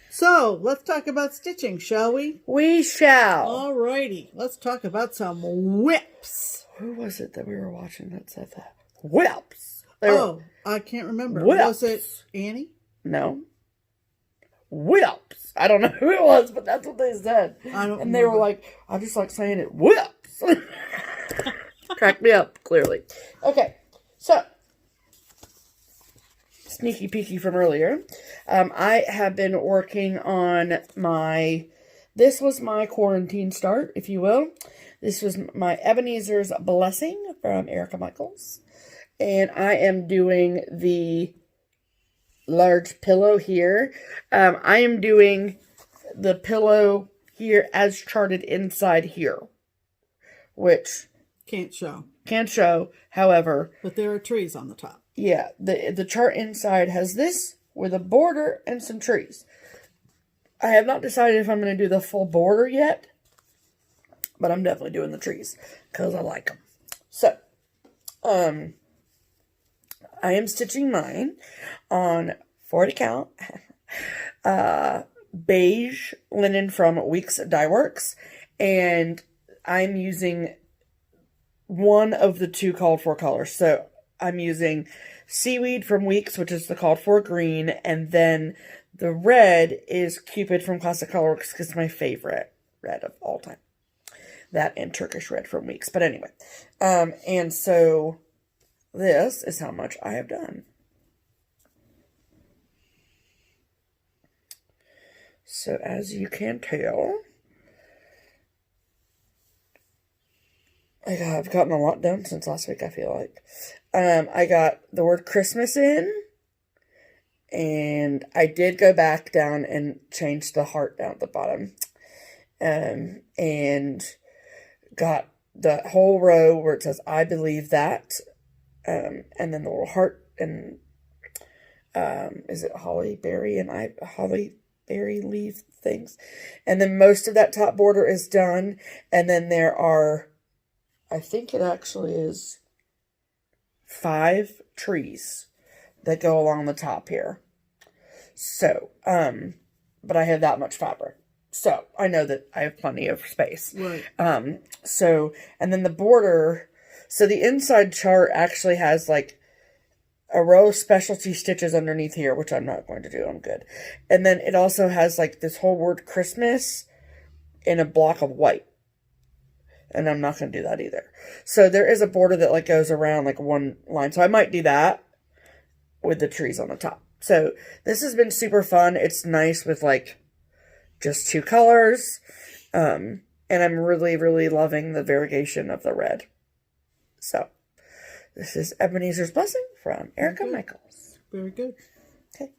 [SPEAKER 1] So, let's talk about stitching, shall we?
[SPEAKER 2] We shall.
[SPEAKER 1] All righty. Let's talk about some whips.
[SPEAKER 2] Who was it that we were watching that said that? Whips.
[SPEAKER 1] I can't remember.
[SPEAKER 2] Whips.
[SPEAKER 1] Was it Annie?
[SPEAKER 2] No. whips. I don't know who it was, but that's what they said. And they were like, I just like saying it, whips. Cracked me up, clearly. Okay, so, sneaky peeky from earlier. I have been working on this was my quarantine start, if you will. This was my Ebenezer's Blessing from Erica Michaels. And I am doing the large pillow here. I am doing the pillow here as charted inside here, which
[SPEAKER 1] can't show,
[SPEAKER 2] however,
[SPEAKER 1] but there are trees on the top.
[SPEAKER 2] Yeah, the chart inside has this with a border and some trees. I have not decided if I'm going to do the full border yet, but I'm definitely doing the trees because I like them. So, I am stitching mine on 40 count beige linen from Weeks Dye Works, and I'm using one of the two called for colors. So I'm using Seaweed from Weeks, which is the called for green, and then the red is Cupid from Classic Colorworks because it's my favorite red of all time. That and Turkish red from Weeks. But anyway, and so this is how much I have done. So as you can tell, I've gotten a lot done since last week, I feel like. I got the word Christmas in, and I did go back down and change the heart down at the bottom. And got the whole row where it says, I believe that, and then the little heart, and, is it holly berry leaf things. And then most of that top border is done, and then there are, I think it actually is 5 trees that go along the top here. So, but I have that much fabric. So, I know that I have plenty of space.
[SPEAKER 1] Right.
[SPEAKER 2] So, and then the border, so the inside chart actually has like a row of specialty stitches underneath here, which I'm not going to do. I'm good. And then it also has like this whole word Christmas in a block of white. And I'm not going to do that either. So there is a border that like goes around like one line. So I might do that with the trees on the top. So this has been super fun. It's nice with like just 2 colors. And I'm really, really loving the variegation of the red. So this is Ebenezer's Blessing from Erica Michaels.
[SPEAKER 1] Very good.
[SPEAKER 2] Okay,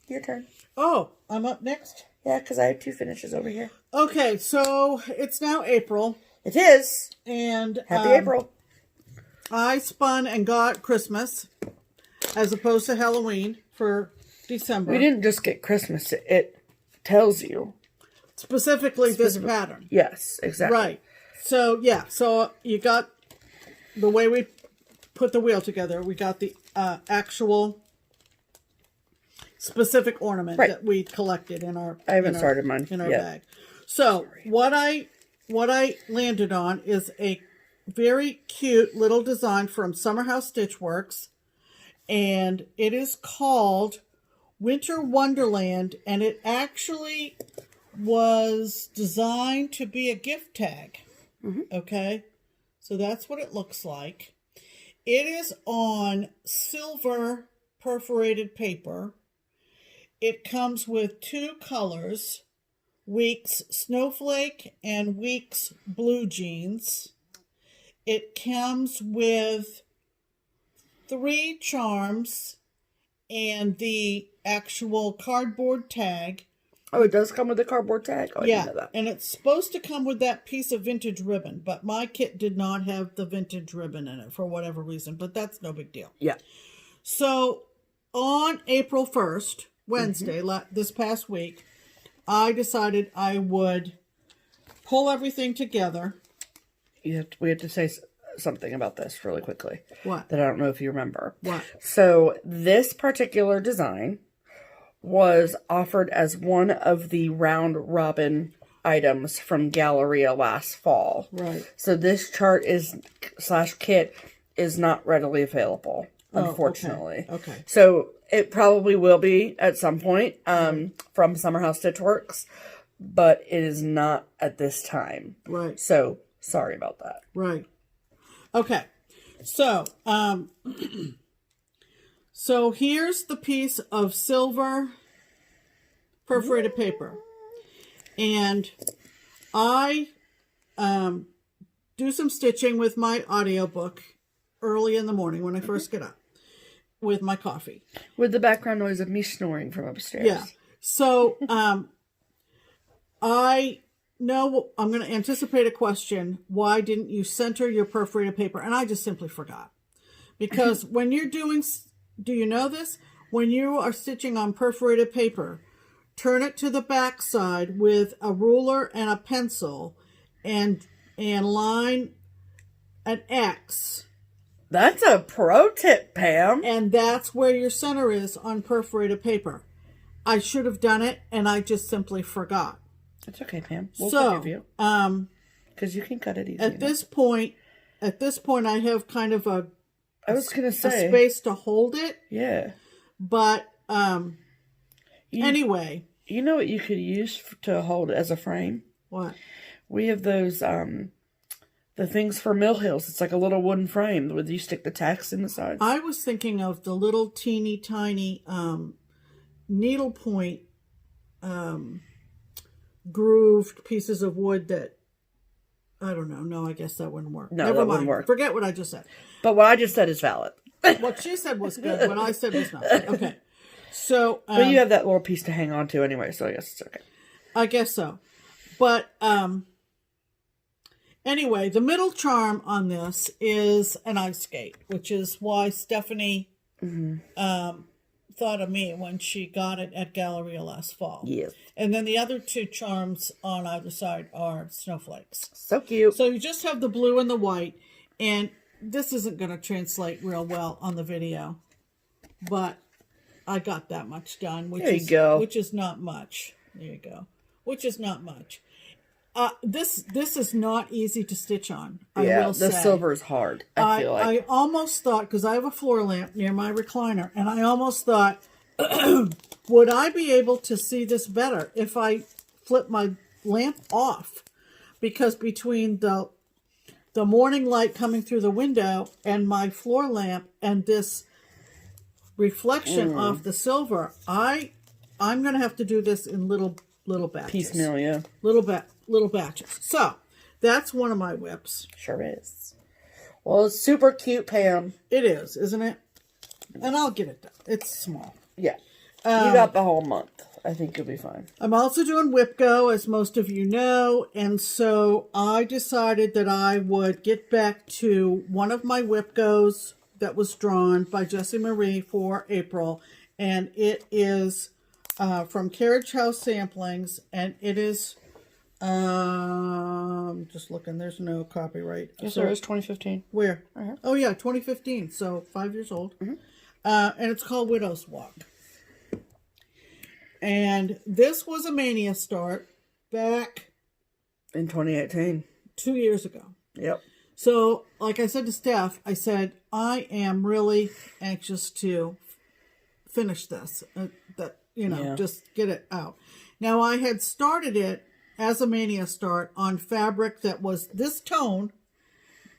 [SPEAKER 2] your turn.
[SPEAKER 1] Oh, I'm up next?
[SPEAKER 2] Yeah, because I have 2 finishes over here.
[SPEAKER 1] Okay, so it's now April.
[SPEAKER 2] It is.
[SPEAKER 1] And
[SPEAKER 2] Happy April.
[SPEAKER 1] I spun and got Christmas as opposed to Halloween for December.
[SPEAKER 2] We didn't just get Christmas. It tells you.
[SPEAKER 1] Specifically this pattern.
[SPEAKER 2] Yes, exactly.
[SPEAKER 1] Right. So, yeah. So you got the way we put the wheel together. We got the actual specific ornament that we collected in our
[SPEAKER 2] I haven't started mine
[SPEAKER 1] in our bag. So what I landed on is a very cute little design from Summer House Stitch Works, and it is called Winter Wonderland, and it actually was designed to be a gift tag. Okay, so that's what it looks like. It is on silver perforated paper. It comes with 2 colors, Weeks Snowflake and Weeks Blue Jeans. It comes with 3 charms and the actual cardboard tag.
[SPEAKER 2] Oh, it does come with a cardboard tag? Oh, I didn't know that.
[SPEAKER 1] And it's supposed to come with that piece of vintage ribbon, but my kit did not have the vintage ribbon in it for whatever reason, but that's no big deal.
[SPEAKER 2] Yeah.
[SPEAKER 1] So on April 1st, Wednesday, this past week, I decided I would pull everything together.
[SPEAKER 2] We have to say something about this really quickly.
[SPEAKER 1] What?
[SPEAKER 2] That I don't know if you remember.
[SPEAKER 1] What?
[SPEAKER 2] So this particular design was offered as one of the round robin items from Galleria last fall.
[SPEAKER 1] Right.
[SPEAKER 2] So this chart is /kit is not readily available. unfortunately.
[SPEAKER 1] Okay.
[SPEAKER 2] So it probably will be at some point from Summer House Stitch Works, but it is not at this time.
[SPEAKER 1] Right.
[SPEAKER 2] So sorry about that.
[SPEAKER 1] Right. Okay. So, so here's the piece of silver perforated paper. And I do some stitching with my audiobook early in the morning when I first get up with my coffee.
[SPEAKER 2] With the background noise of me snoring from upstairs.
[SPEAKER 1] Yeah. So I know I'm going to anticipate a question. Why didn't you center your perforated paper? And I just simply forgot. Because when you're doing, do you know this? When you are stitching on perforated paper, turn it to the back side with a ruler and a pencil and line an X.
[SPEAKER 2] That's a pro tip, Pam.
[SPEAKER 1] And that's where your center is on perforated paper. I should have done it, and I just simply forgot.
[SPEAKER 2] It's okay, Pam. We'll forgive you. Because you can cut it easy.
[SPEAKER 1] At this point, I have kind of a space to hold it.
[SPEAKER 2] Yeah.
[SPEAKER 1] But anyway.
[SPEAKER 2] You know what you could use to hold it as a frame?
[SPEAKER 1] What?
[SPEAKER 2] We have those, the things for mill hills. It's like a little wooden frame where you stick the tacks in the sides.
[SPEAKER 1] I was thinking of the little teeny tiny needlepoint grooved pieces of wood that, I don't know. No, I guess that wouldn't work.
[SPEAKER 2] No,
[SPEAKER 1] Never
[SPEAKER 2] that
[SPEAKER 1] mind.
[SPEAKER 2] wouldn't work.
[SPEAKER 1] Forget what I just said.
[SPEAKER 2] But what I just said is valid.
[SPEAKER 1] What she said was good. What I said was not. Okay. So,
[SPEAKER 2] but you have that little piece to hang on to anyway, so I guess it's okay.
[SPEAKER 1] I guess so. But anyway, the middle charm on this is an ice skate, which is why Stephanie thought of me when she got it at Galleria last fall.
[SPEAKER 2] Yes.
[SPEAKER 1] And then the other two charms on either side are snowflakes.
[SPEAKER 2] So cute.
[SPEAKER 1] So you just have the blue and the white, and this isn't going to translate real well on the video, but I got that much done, which is not much. There you go. Which is not much. This is not easy to stitch on. I will say.
[SPEAKER 2] The silver is hard. I feel like
[SPEAKER 1] I almost thought, because I have a floor lamp near my recliner, and I almost thought, would I be able to see this better if I flip my lamp off? Because between the morning light coming through the window and my floor lamp and this reflection off the silver, I'm going to have to do this in little batches.
[SPEAKER 2] Piecemeal, yeah.
[SPEAKER 1] Little batches. So, that's one of my whips.
[SPEAKER 2] Sure is. Well, it's super cute, Pam.
[SPEAKER 1] It is, isn't it? And I'll get it done. It's small.
[SPEAKER 2] Yeah. You got the whole month. I think you'll be fine.
[SPEAKER 1] I'm also doing WIPGO, as most of you know, and so I decided that I would get back to one of my WIPGOs that was drawn by Jessie Marie for April, and it is from Carriage House Samplings, and it is, just looking, there's no copyright.
[SPEAKER 2] Yes, there is, 2015.
[SPEAKER 1] Where? Oh, yeah, 2015, so 5 years old. And it's called Widow's Walk. And this was a Mania start back
[SPEAKER 2] in 2018.
[SPEAKER 1] 2 years ago.
[SPEAKER 2] Yep.
[SPEAKER 1] So, like I said to Steph, I said, I am really anxious to finish this. Just get it out. Now, I had started it as a Mania start on fabric that was this tone,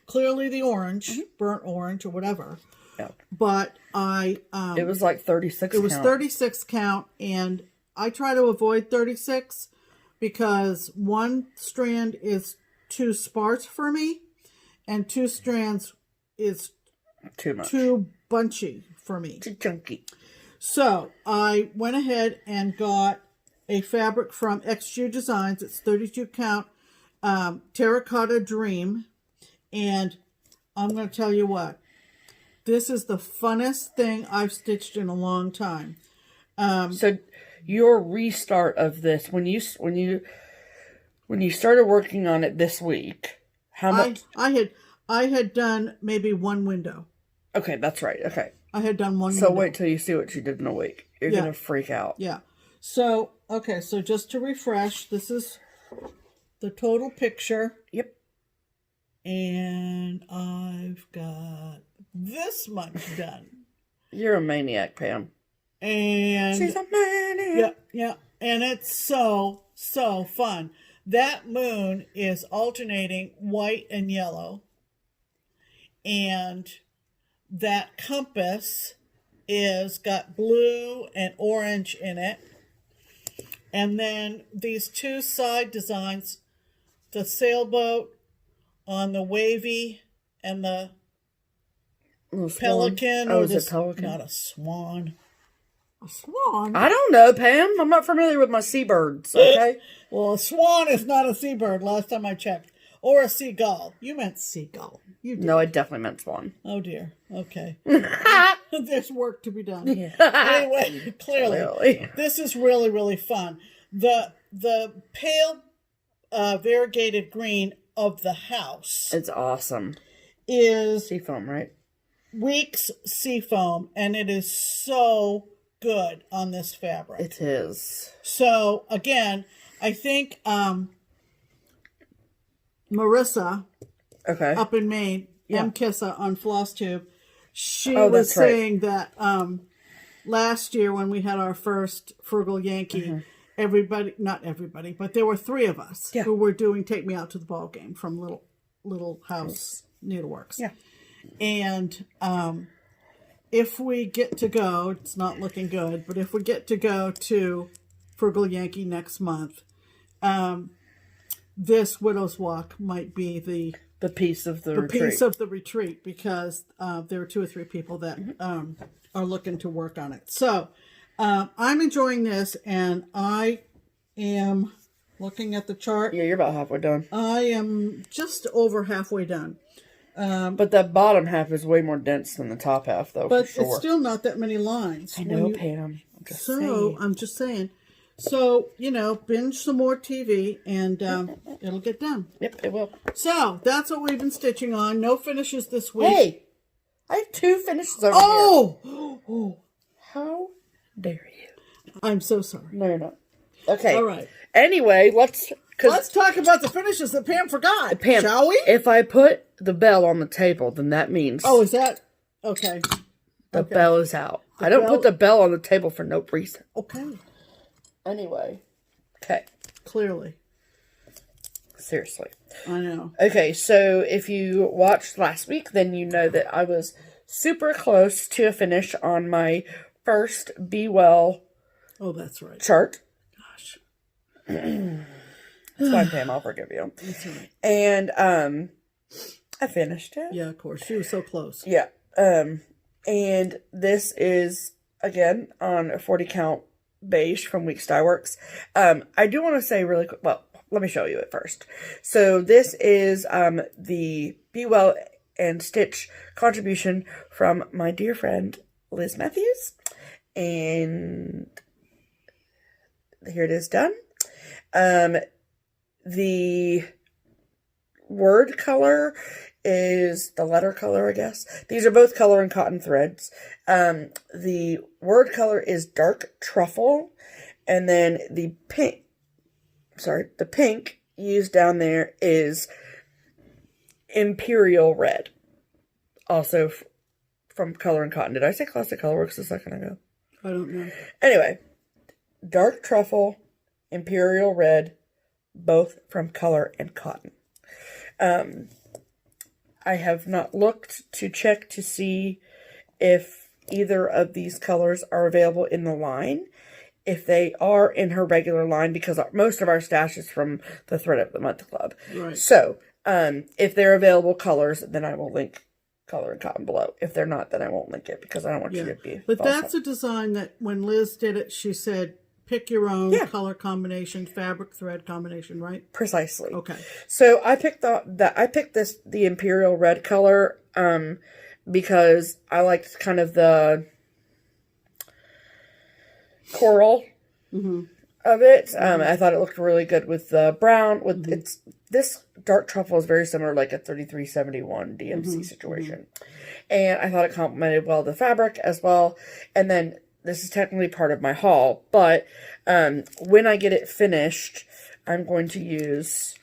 [SPEAKER 1] clearly the orange, burnt orange or whatever.
[SPEAKER 2] Yep.
[SPEAKER 1] But
[SPEAKER 2] it was like 36 count.
[SPEAKER 1] It was 36 count, and I try to avoid 36 because one strand is too sparse for me, and 2 strands is
[SPEAKER 2] too much.
[SPEAKER 1] Too bunchy for me.
[SPEAKER 2] Too chunky.
[SPEAKER 1] So I went ahead and got a fabric from xJudesign. It's 32 count Terracotta Dream, and I'm going to tell you what. This is the funnest thing I've stitched in a long time.
[SPEAKER 2] So your restart of this, when you started working on it this week, how much?
[SPEAKER 1] I had done maybe one window.
[SPEAKER 2] Okay, that's right. Okay.
[SPEAKER 1] I had done one
[SPEAKER 2] So
[SPEAKER 1] window.
[SPEAKER 2] wait till you see what you did in a week. You're going to freak out.
[SPEAKER 1] Yeah. So, okay, so just to refresh, this is the total picture.
[SPEAKER 2] Yep.
[SPEAKER 1] And I've got this much done.
[SPEAKER 2] You're a maniac, Pam.
[SPEAKER 1] And
[SPEAKER 2] she's a maniac.
[SPEAKER 1] Yeah. And it's so fun. That moon is alternating white and yellow. And that compass is got blue and orange in it. And then these two side designs, the sailboat on the wavy and the pelican.
[SPEAKER 2] Oh,
[SPEAKER 1] or
[SPEAKER 2] is it pelican?
[SPEAKER 1] Not a swan. A swan?
[SPEAKER 2] I don't know, Pam. I'm not familiar with my seabirds, okay?
[SPEAKER 1] Well, a swan is not a seabird, last time I checked. Or a seagull. You meant seagull. You did.
[SPEAKER 2] No, I definitely meant swan.
[SPEAKER 1] Oh, dear. Okay. There's work to be done. Anyway, clearly, this is really, really fun. The pale variegated green of the house.
[SPEAKER 2] It's awesome.
[SPEAKER 1] Is
[SPEAKER 2] seafoam, right?
[SPEAKER 1] Weeks seafoam, and it is so good on this fabric.
[SPEAKER 2] It is.
[SPEAKER 1] So, again, I think Marissa, up in Maine, MKissa on FlossTube, she was saying that last year when we had our first Frugal Yankee, not everybody, but there were 3 of us who were doing Take Me Out to the Ball Game from Little House Needleworks. Yeah. And if we get to go, it's not looking good, but if we get to go to Frugal Yankee next month, this Widow's Walk might be the
[SPEAKER 2] piece of the retreat.
[SPEAKER 1] Piece of the retreat, because there are 2 or 3 people that are looking to work on it. So I'm enjoying this, and I am looking at the chart.
[SPEAKER 2] Yeah, you're about halfway done.
[SPEAKER 1] I am just over halfway done.
[SPEAKER 2] But that bottom half is way more dense than the top half, though.
[SPEAKER 1] But
[SPEAKER 2] for sure.
[SPEAKER 1] It's still not that many lines.
[SPEAKER 2] I know, Pam.
[SPEAKER 1] I'm just saying. So, binge some more TV, and it'll get done.
[SPEAKER 2] Yep, it will.
[SPEAKER 1] So, that's what we've been stitching on. No finishes this week.
[SPEAKER 2] Hey! I have 2 finishes over here.
[SPEAKER 1] Oh!
[SPEAKER 2] How dare you?
[SPEAKER 1] I'm so sorry.
[SPEAKER 2] No, you're not. Okay.
[SPEAKER 1] All right.
[SPEAKER 2] Anyway, let's
[SPEAKER 1] talk about the finishes that Pam forgot,
[SPEAKER 2] Pam,
[SPEAKER 1] shall we?
[SPEAKER 2] If I put the bell on the table, then that means...
[SPEAKER 1] Oh, is that... Okay.
[SPEAKER 2] The bell is out. I don't put the bell on the table for no reason.
[SPEAKER 1] Okay.
[SPEAKER 2] Anyway. Okay.
[SPEAKER 1] Clearly.
[SPEAKER 2] Seriously.
[SPEAKER 1] I know.
[SPEAKER 2] Okay, so if you watched last week, then you know that I was super close to a finish on my first Be Well
[SPEAKER 1] that's right.
[SPEAKER 2] chart.
[SPEAKER 1] Gosh.
[SPEAKER 2] It's fine, Pam. I'll forgive you.
[SPEAKER 1] That's right.
[SPEAKER 2] And I finished it.
[SPEAKER 1] Yeah, of course. She was so close.
[SPEAKER 2] Yeah. And this is, again, on a 40 count beige from Weeks Dye Works. I do want to say really quick, well, let me show you it first. So this is the Be Well and Stitch contribution from my dear friend Liz Matthews. And here it is done. The word color is the letter color, I guess. These are both color and cotton threads. The word color is dark truffle, and then the pink used down there is imperial red. Also from Color and Cotton. Did I say Classic Colorworks a second ago?
[SPEAKER 1] I don't know.
[SPEAKER 2] Anyway, dark truffle, imperial red, both from Color and Cotton. I have not looked to check to see if either of these colors are available in the line. If they are in her regular line, because most of our stash is from the Thread of the Month Club.
[SPEAKER 1] Right.
[SPEAKER 2] So, if they're available colors, then I will link Color and Cotton below. If they're not, then I won't link it, because I don't want you to be...
[SPEAKER 1] But that's a design that when Liz did it, she said, pick your own color combination, fabric thread combination, right?
[SPEAKER 2] Precisely.
[SPEAKER 1] Okay.
[SPEAKER 2] So I picked the imperial red color because I liked kind of the coral of it. I thought it looked really good with the brown. With this dark truffle is very similar, like a 3371 DMC situation, and I thought it complemented well the fabric as well. And then this is technically part of my haul, but when I get it finished, I'm going to use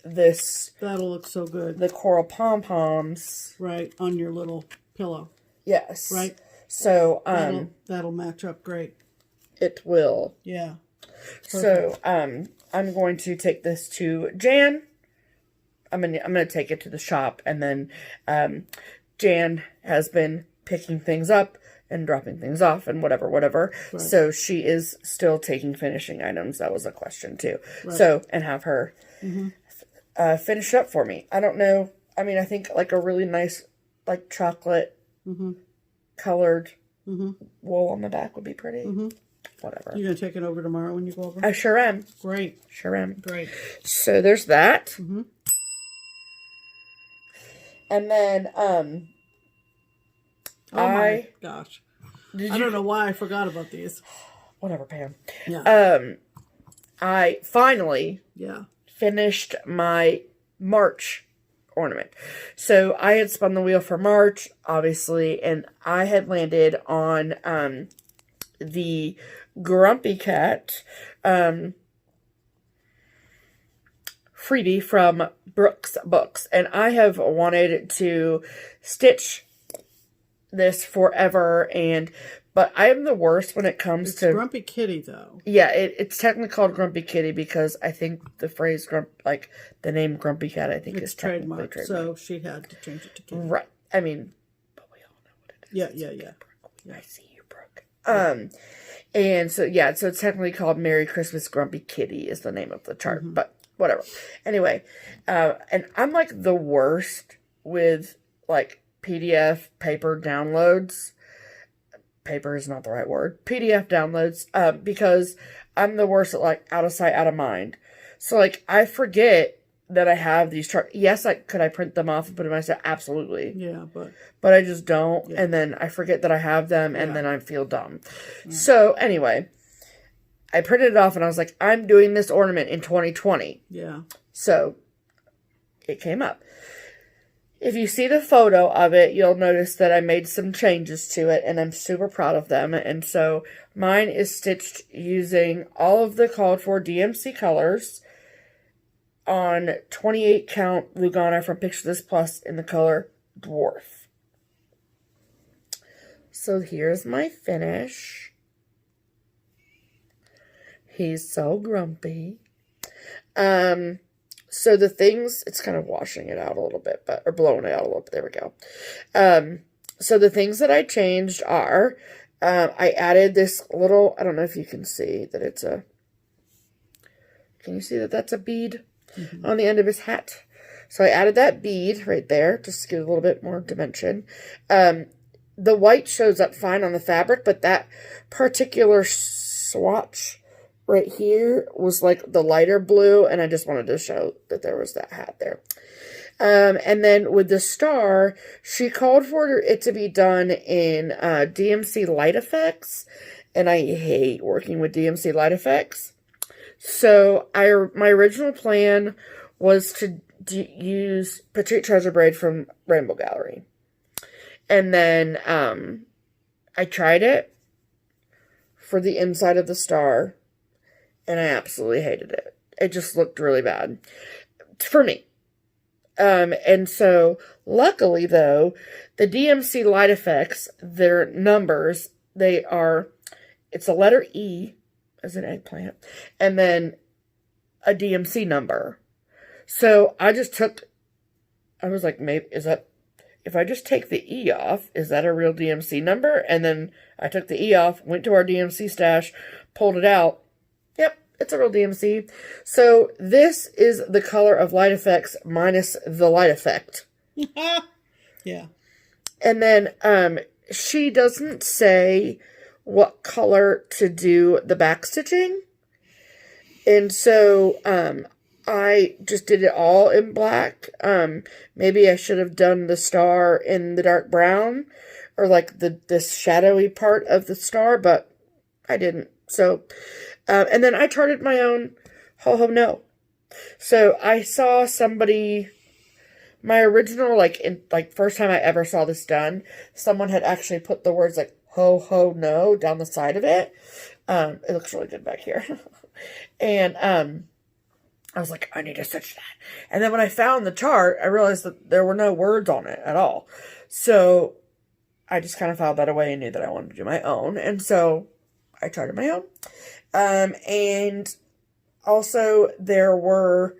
[SPEAKER 2] this.
[SPEAKER 1] That'll look so good.
[SPEAKER 2] The coral pom-poms.
[SPEAKER 1] Right, on your little pillow.
[SPEAKER 2] Yes.
[SPEAKER 1] Right?
[SPEAKER 2] So,
[SPEAKER 1] that'll match up great.
[SPEAKER 2] it will.
[SPEAKER 1] Yeah.
[SPEAKER 2] So, I'm going to take this to Jan. I'm gonna take it to the shop, and then, Jan has been picking things up and dropping things off and whatever. Right. So she is still taking finishing items. That was a question too. Right. So, and have her finish up for me. I don't know. I mean, I think like a really nice, like chocolate colored wool on the back would be pretty. Whatever.
[SPEAKER 1] You're going to take it over tomorrow when you go over?
[SPEAKER 2] I sure am.
[SPEAKER 1] Great.
[SPEAKER 2] Sure am.
[SPEAKER 1] Great.
[SPEAKER 2] So there's that. And then,
[SPEAKER 1] oh my gosh. I don't know why I forgot about these.
[SPEAKER 2] Whatever, Pam.
[SPEAKER 1] Yeah.
[SPEAKER 2] I finally finished my March ornament. So I had spun the wheel for March, obviously, and I had landed on the Grumpy Cat freebie from Brooke's Books. And I have wanted to stitch this forever, but I am the worst when it comes to
[SPEAKER 1] Grumpy Kitty, though.
[SPEAKER 2] Yeah, it's technically called Grumpy Kitty because I think the phrase the name Grumpy Cat, I think, is
[SPEAKER 1] trademarked. So she had to change it to Kitty.
[SPEAKER 2] Right. I mean, but we all know what it is.
[SPEAKER 1] Yeah.
[SPEAKER 2] I see you, Brooke. And so so it's technically called Merry Christmas Grumpy Kitty is the name of the chart, but whatever. Anyway, and I'm like the worst with like PDF paper downloads. Paper is not the right word. PDF downloads, because I'm the worst at like out of sight, out of mind. So like I forget that I have these charts. Yes, could I print them off and put them in my set? Absolutely.
[SPEAKER 1] Yeah,
[SPEAKER 2] but I just don't, and then I forget that I have them, and then I feel dumb. So anyway, I printed it off, and I was like, I'm doing this ornament in 2020.
[SPEAKER 1] Yeah.
[SPEAKER 2] So it came up. If you see the photo of it, you'll notice that I made some changes to it, and I'm super proud of them. And so mine is stitched using all of the called for DMC colors on 28 count Lugana from Picture This Plus in the color Dwarf. So here's my finish. He's so grumpy. So the things, it's kind of washing it out a little bit, or blowing it out a little bit. There we go. So the things that I changed are, I added this little, I don't know if you can see that it's can you see that that's a bead on the end of his hat? So I added that bead right there, just to give it a little bit more dimension. The white shows up fine on the fabric, but that particular swatch right here was like the lighter blue, and I just wanted to show that there was that hat there. And then with the star, she called for it to be done in DMC Light Effects, and I hate working with DMC Light Effects. So my original plan was to use Petite Treasure Braid from Rainbow Gallery. And then I tried it for the inside of the star, and I absolutely hated it. It just looked really bad for me. And so, luckily, though, the DMC Light Effects, their numbers, it's a letter E, as an eggplant, and then a DMC number. So, I was like, maybe, if I just take the E off, is that a real DMC number? And then I took the E off, went to our DMC stash, pulled it out. Yep, it's a real DMC. So this is the color of Light Effects minus the light effect.
[SPEAKER 1] Yeah.
[SPEAKER 2] And then she doesn't say what color to do the back stitching. And so I just did it all in black. Maybe I should have done the star in the dark brown, or like this shadowy part of the star, but I didn't. So, and then I charted my own ho-ho no. So I saw somebody, my original, first time I ever saw this done, someone had actually put the words like ho-ho no down the side of it. It looks really good back here. And, I was like, I need to stitch that. And then when I found the chart, I realized that there were no words on it at all. So I just kind of filed that away and knew that I wanted to do my own. And so I charted my own. And also there were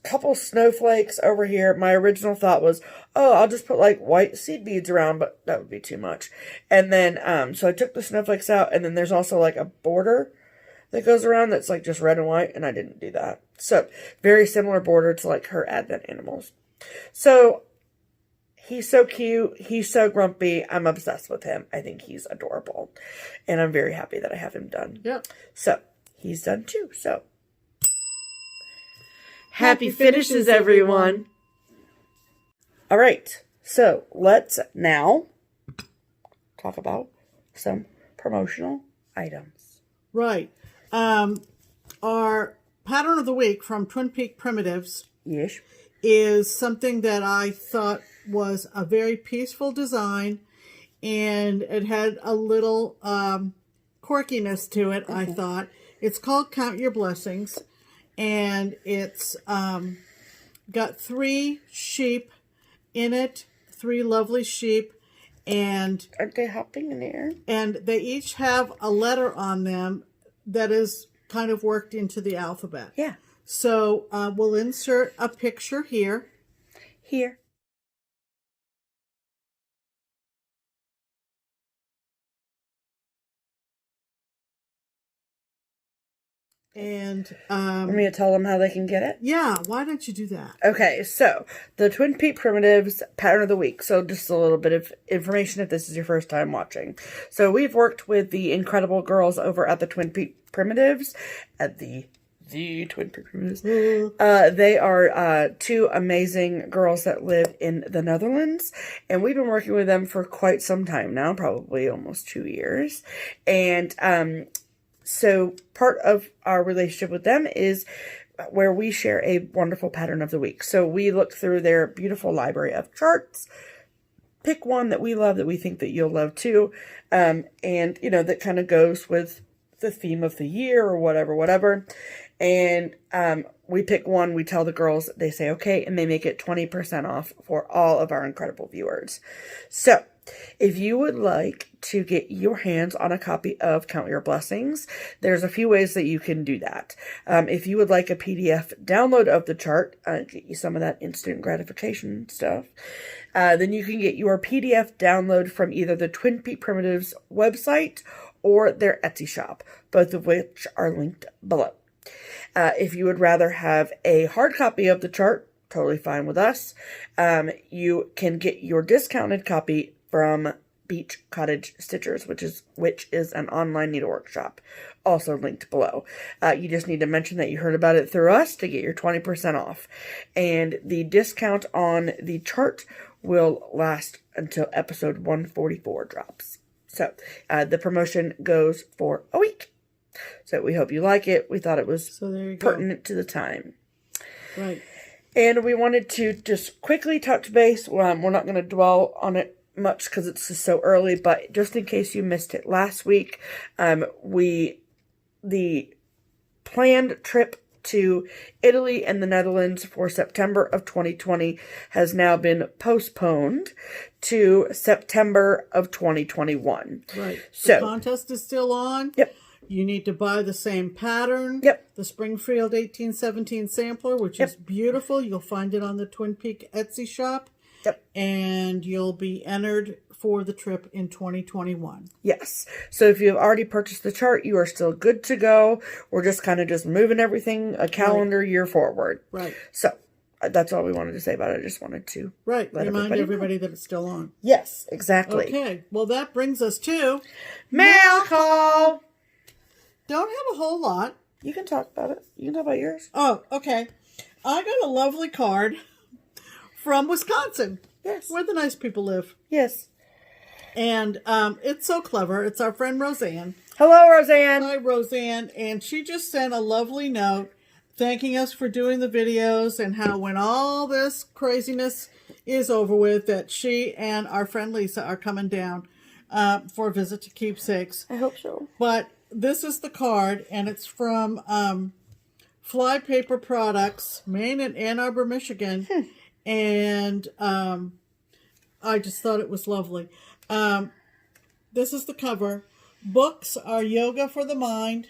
[SPEAKER 2] a couple snowflakes over here. My original thought was, oh, I'll just put like white seed beads around, but that would be too much. And then, so I took the snowflakes out, and then there's also like a border that goes around that's like just red and white, and I didn't do that. So very similar border to like her Advent animals. So he's so cute. He's so grumpy. I'm obsessed with him. I think he's adorable. And I'm very happy that I have him done.
[SPEAKER 1] Yep.
[SPEAKER 2] So he's done too. So happy finishes, everyone. All right. So let's now talk about some promotional items.
[SPEAKER 1] Right. Our pattern of the week from Twin Peak Primitives
[SPEAKER 2] Yes.
[SPEAKER 1] is something that I thought was a very peaceful design, and it had a little quirkiness to it, I thought. It's called Count Your Blessings, and it's got 3 sheep in it, 3 lovely sheep, and
[SPEAKER 2] Aren't they hopping in the air?
[SPEAKER 1] And they each have a letter on them that is kind of worked into the alphabet.
[SPEAKER 2] Yeah.
[SPEAKER 1] So we'll insert a picture here.
[SPEAKER 2] Here.
[SPEAKER 1] And
[SPEAKER 2] Want me to tell them how they can get it?
[SPEAKER 1] yeah, why don't you do that?
[SPEAKER 2] Okay, so the Twin Peak Primitives pattern of the week. So just a little bit of information if this is your first time watching. So we've worked with the incredible girls over at the Twin Peak Primitives, at the Twin Peak Primitives. They are 2 amazing girls that live in the Netherlands, and we've been working with them for quite some time now, probably almost 2 years. And so part of our relationship with them is where we share a wonderful pattern of the week. So we look through their beautiful library of charts, pick one that we love, that we think that you'll love too, and, you know, that kind of goes with the theme of the year or whatever. And we pick one, we tell the girls, they say okay, and they make it 20% off for all of our incredible viewers. So if you would like to get your hands on a copy of Count Your Blessings, there's a few ways that you can do that. If you would like a PDF download of the chart, get you some of that instant gratification stuff, then you can get your PDF download from either the Twin Peak Primitives website or their Etsy shop, both of which are linked below. If you would rather have a hard copy of the chart, totally fine with us. You can get your discounted copy from Beach Cottage Stitchers, which is an online needlework shop, also linked below. You just need to mention that you heard about it through us to get your 20% off. And the discount on the chart will last until episode 144 drops. So the promotion goes for a week. So we hope you like it. We thought it was pertinent to the time.
[SPEAKER 1] Right.
[SPEAKER 2] And we wanted to just quickly touch base. We're not going to dwell on it much because it's just so early, but just in case you missed it last week, the planned trip to Italy and the Netherlands for September of 2020 has now been postponed to September of 2021.
[SPEAKER 1] Right.
[SPEAKER 2] So
[SPEAKER 1] the contest is still on.
[SPEAKER 2] Yep.
[SPEAKER 1] You need to buy the same pattern.
[SPEAKER 2] Yep.
[SPEAKER 1] The Springfield 1817 sampler, which is beautiful. You'll find it on the Twin Peak Etsy shop.
[SPEAKER 2] Yep.
[SPEAKER 1] And you'll be entered for the trip in 2021.
[SPEAKER 2] Yes. So if you've already purchased the chart, you are still good to go. We're just kind of just moving everything a calendar year forward.
[SPEAKER 1] Right.
[SPEAKER 2] So that's all we wanted to say about it. I just wanted to
[SPEAKER 1] remind everybody that it's still on.
[SPEAKER 2] Yes, exactly.
[SPEAKER 1] Okay. Well, that brings us to
[SPEAKER 2] mail call.
[SPEAKER 1] Don't have a whole lot.
[SPEAKER 2] You can talk about it. You can talk about yours.
[SPEAKER 1] Oh, okay. I got a lovely card from Wisconsin.
[SPEAKER 2] Yes.
[SPEAKER 1] Where the nice people live.
[SPEAKER 2] Yes.
[SPEAKER 1] And it's so clever. It's our friend Roseanne.
[SPEAKER 2] Hello, Roseanne.
[SPEAKER 1] Hi, Roseanne. And she just sent a lovely note thanking us for doing the videos and how when all this craziness is over with, that she and our friend Lisa are coming down for a visit to Keepsakes.
[SPEAKER 2] I hope so.
[SPEAKER 1] But this is the card, and it's from Fly Paper Products, Maine and Ann Arbor, Michigan. And I just thought it was lovely. This is the cover. Books are yoga for the mind.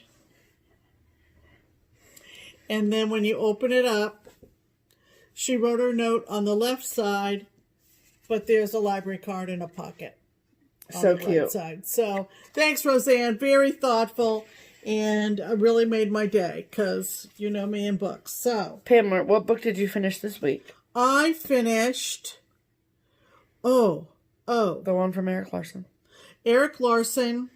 [SPEAKER 1] And then when you open it up, she wrote her note on the left side, but there's a library card in a pocket.
[SPEAKER 2] So cute.
[SPEAKER 1] Right side. So thanks, Roseanne. Very thoughtful, and really made my day because you know me and books. So
[SPEAKER 2] Pam, what book did you finish this week?
[SPEAKER 1] I finished. The
[SPEAKER 2] one from Eric Larson.
[SPEAKER 1] Eric Larson,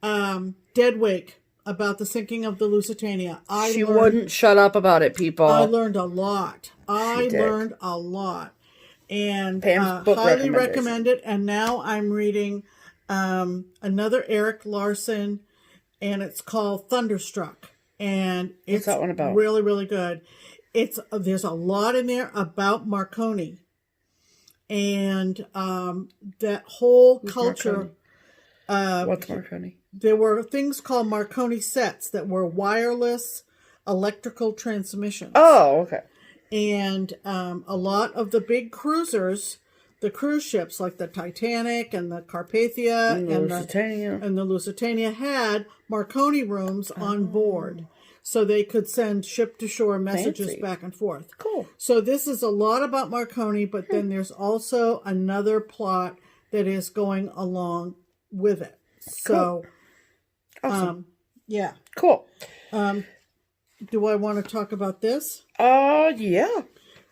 [SPEAKER 1] Dead Wake, about the sinking of the Lusitania.
[SPEAKER 2] She wouldn't shut up about it, people.
[SPEAKER 1] I learned a lot. And
[SPEAKER 2] Pam's book
[SPEAKER 1] highly recommend it. And now I'm reading another Eric Larson, and it's called Thunderstruck. And it's
[SPEAKER 2] What's that one about?
[SPEAKER 1] Really, really good. There's a lot in there about Marconi. And that whole culture.
[SPEAKER 2] What's Marconi?
[SPEAKER 1] There were things called Marconi sets that were wireless electrical transmissions.
[SPEAKER 2] Oh, okay.
[SPEAKER 1] And a lot of the big cruisers, the cruise ships like the Titanic and the Carpathia and the Lusitania had Marconi rooms on board. So they could send ship-to-shore messages back and forth.
[SPEAKER 2] Cool.
[SPEAKER 1] So this is a lot about Marconi, but then there's also another plot that is going along with it. So,
[SPEAKER 2] awesome.
[SPEAKER 1] Yeah.
[SPEAKER 2] Cool.
[SPEAKER 1] Do I want to talk about this?
[SPEAKER 2] Yeah.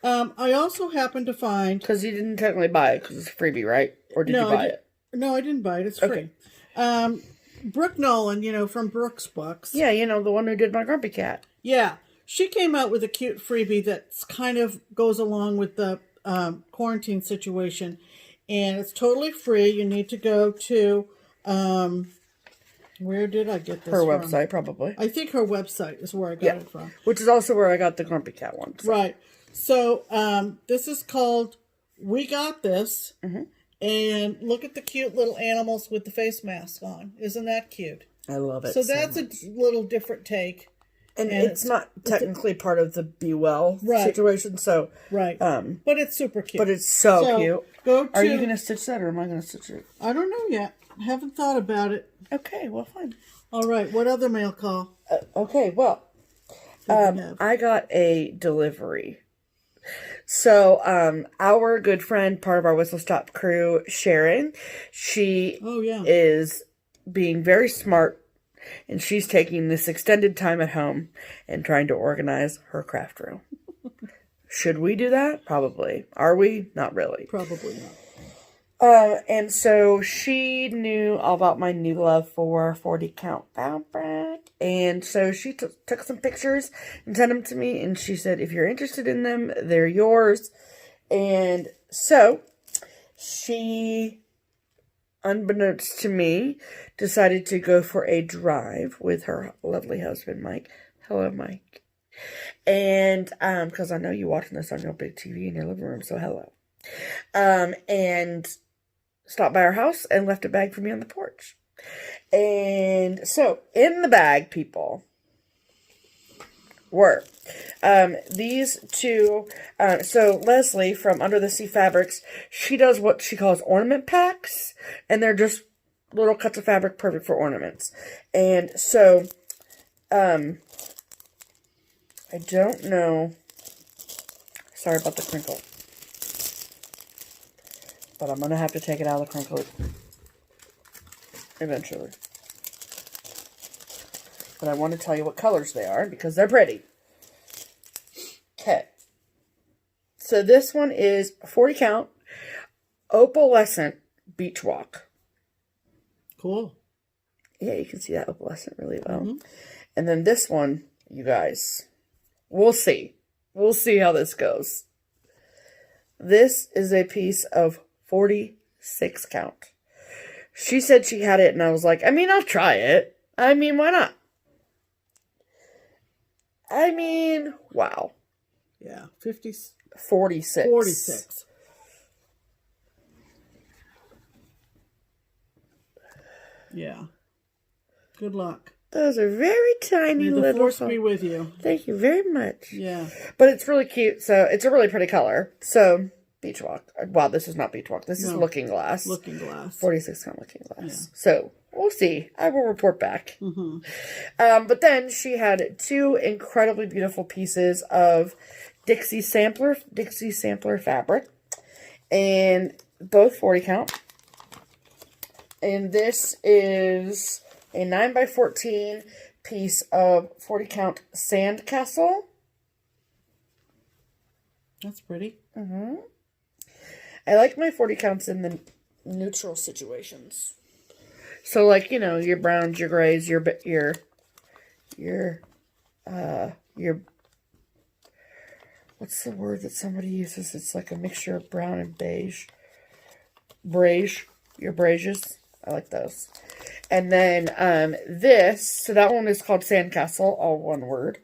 [SPEAKER 1] I also happened to find...
[SPEAKER 2] Because you didn't technically buy it because it's a freebie, right? Or did you buy it?
[SPEAKER 1] No, I didn't buy it. It's free. Brooke Nolan, from Brooke's books.
[SPEAKER 2] Yeah, the one who did my Grumpy Cat.
[SPEAKER 1] Yeah. She came out with a cute freebie that kind of goes along with the quarantine situation. And it's totally free. You need to go to... where did I get this
[SPEAKER 2] from? Her
[SPEAKER 1] from?
[SPEAKER 2] website, probably.
[SPEAKER 1] I think her website is where I got it from.
[SPEAKER 2] Which is also where I got the Grumpy Cat one. So.
[SPEAKER 1] Right. So, this is called We Got This. Mm-hmm. And look at the cute little animals with the face mask on. Isn't that cute?
[SPEAKER 2] I love it.
[SPEAKER 1] So that's a little different take.
[SPEAKER 2] And it's not technically part of the Be Well situation, so...
[SPEAKER 1] Right. But it's super cute.
[SPEAKER 2] But it's so cute. Are you going to stitch that, or am I going to stitch it?
[SPEAKER 1] I don't know yet. I haven't thought about it.
[SPEAKER 2] Okay, well, fine.
[SPEAKER 1] All right, what other mail call?
[SPEAKER 2] Okay, well, I got a delivery. So, our good friend, part of our Whistle Stop crew, Sharon, she is being very smart, and she's taking this extended time at home and trying to organize her craft room. Should we do that? Probably. Are we? Not really.
[SPEAKER 1] Probably not.
[SPEAKER 2] And so she knew all about my new love for 40 count fabric. And so she took some pictures and sent them to me. And she said, if you're interested in them, they're yours. And so she, unbeknownst to me, decided to go for a drive with her lovely husband, Mike. Hello, Mike. And, because I know you're watching this on your big TV in your living room, so hello. And stopped by our house and left a bag for me on the porch. And so, in the bag, people, were these two. So, Leslie from Under the Sea Fabrics, she does what she calls ornament packs. And they're just little cuts of fabric perfect for ornaments. And so, I don't know. Sorry about the crinkle. But I'm going to have to take it out of the crinkle eventually. But I want to tell you what colors they are because they're pretty. Okay. So this one is 40 count opalescent beach walk.
[SPEAKER 1] Cool.
[SPEAKER 2] Yeah, you can see that opalescent really well. Mm-hmm. And then this one, you guys, we'll see. We'll see how this goes. This is a piece of 46 count. She said she had it, and I was like, I'll try it. Why not? Wow.
[SPEAKER 1] Yeah,
[SPEAKER 2] 46.
[SPEAKER 1] 46. Yeah. Good luck.
[SPEAKER 2] Those are very tiny little...
[SPEAKER 1] May the force be with you.
[SPEAKER 2] Thank you very much.
[SPEAKER 1] Yeah.
[SPEAKER 2] But it's really cute, so it's a really pretty color. So, Beach Walk. Wow, this is not Beach Walk. This is Looking Glass.
[SPEAKER 1] Looking Glass.
[SPEAKER 2] 46 count Looking Glass.
[SPEAKER 1] Yeah.
[SPEAKER 2] So, we'll see. I will report back.
[SPEAKER 1] Mm-hmm.
[SPEAKER 2] But then she had 2 incredibly beautiful pieces of Dixie Sampler fabric. And both 40 count. And this is a 9x14 piece of 40 count Sandcastle.
[SPEAKER 1] That's pretty.
[SPEAKER 2] Mm-hmm. I like my 40 counts in the neutral situations. So, like, you know, your browns, your grays, your what's the word that somebody uses? It's like a mixture of brown and beige. Your beiges. I like those. And then this, so that one is called Sandcastle, all one word.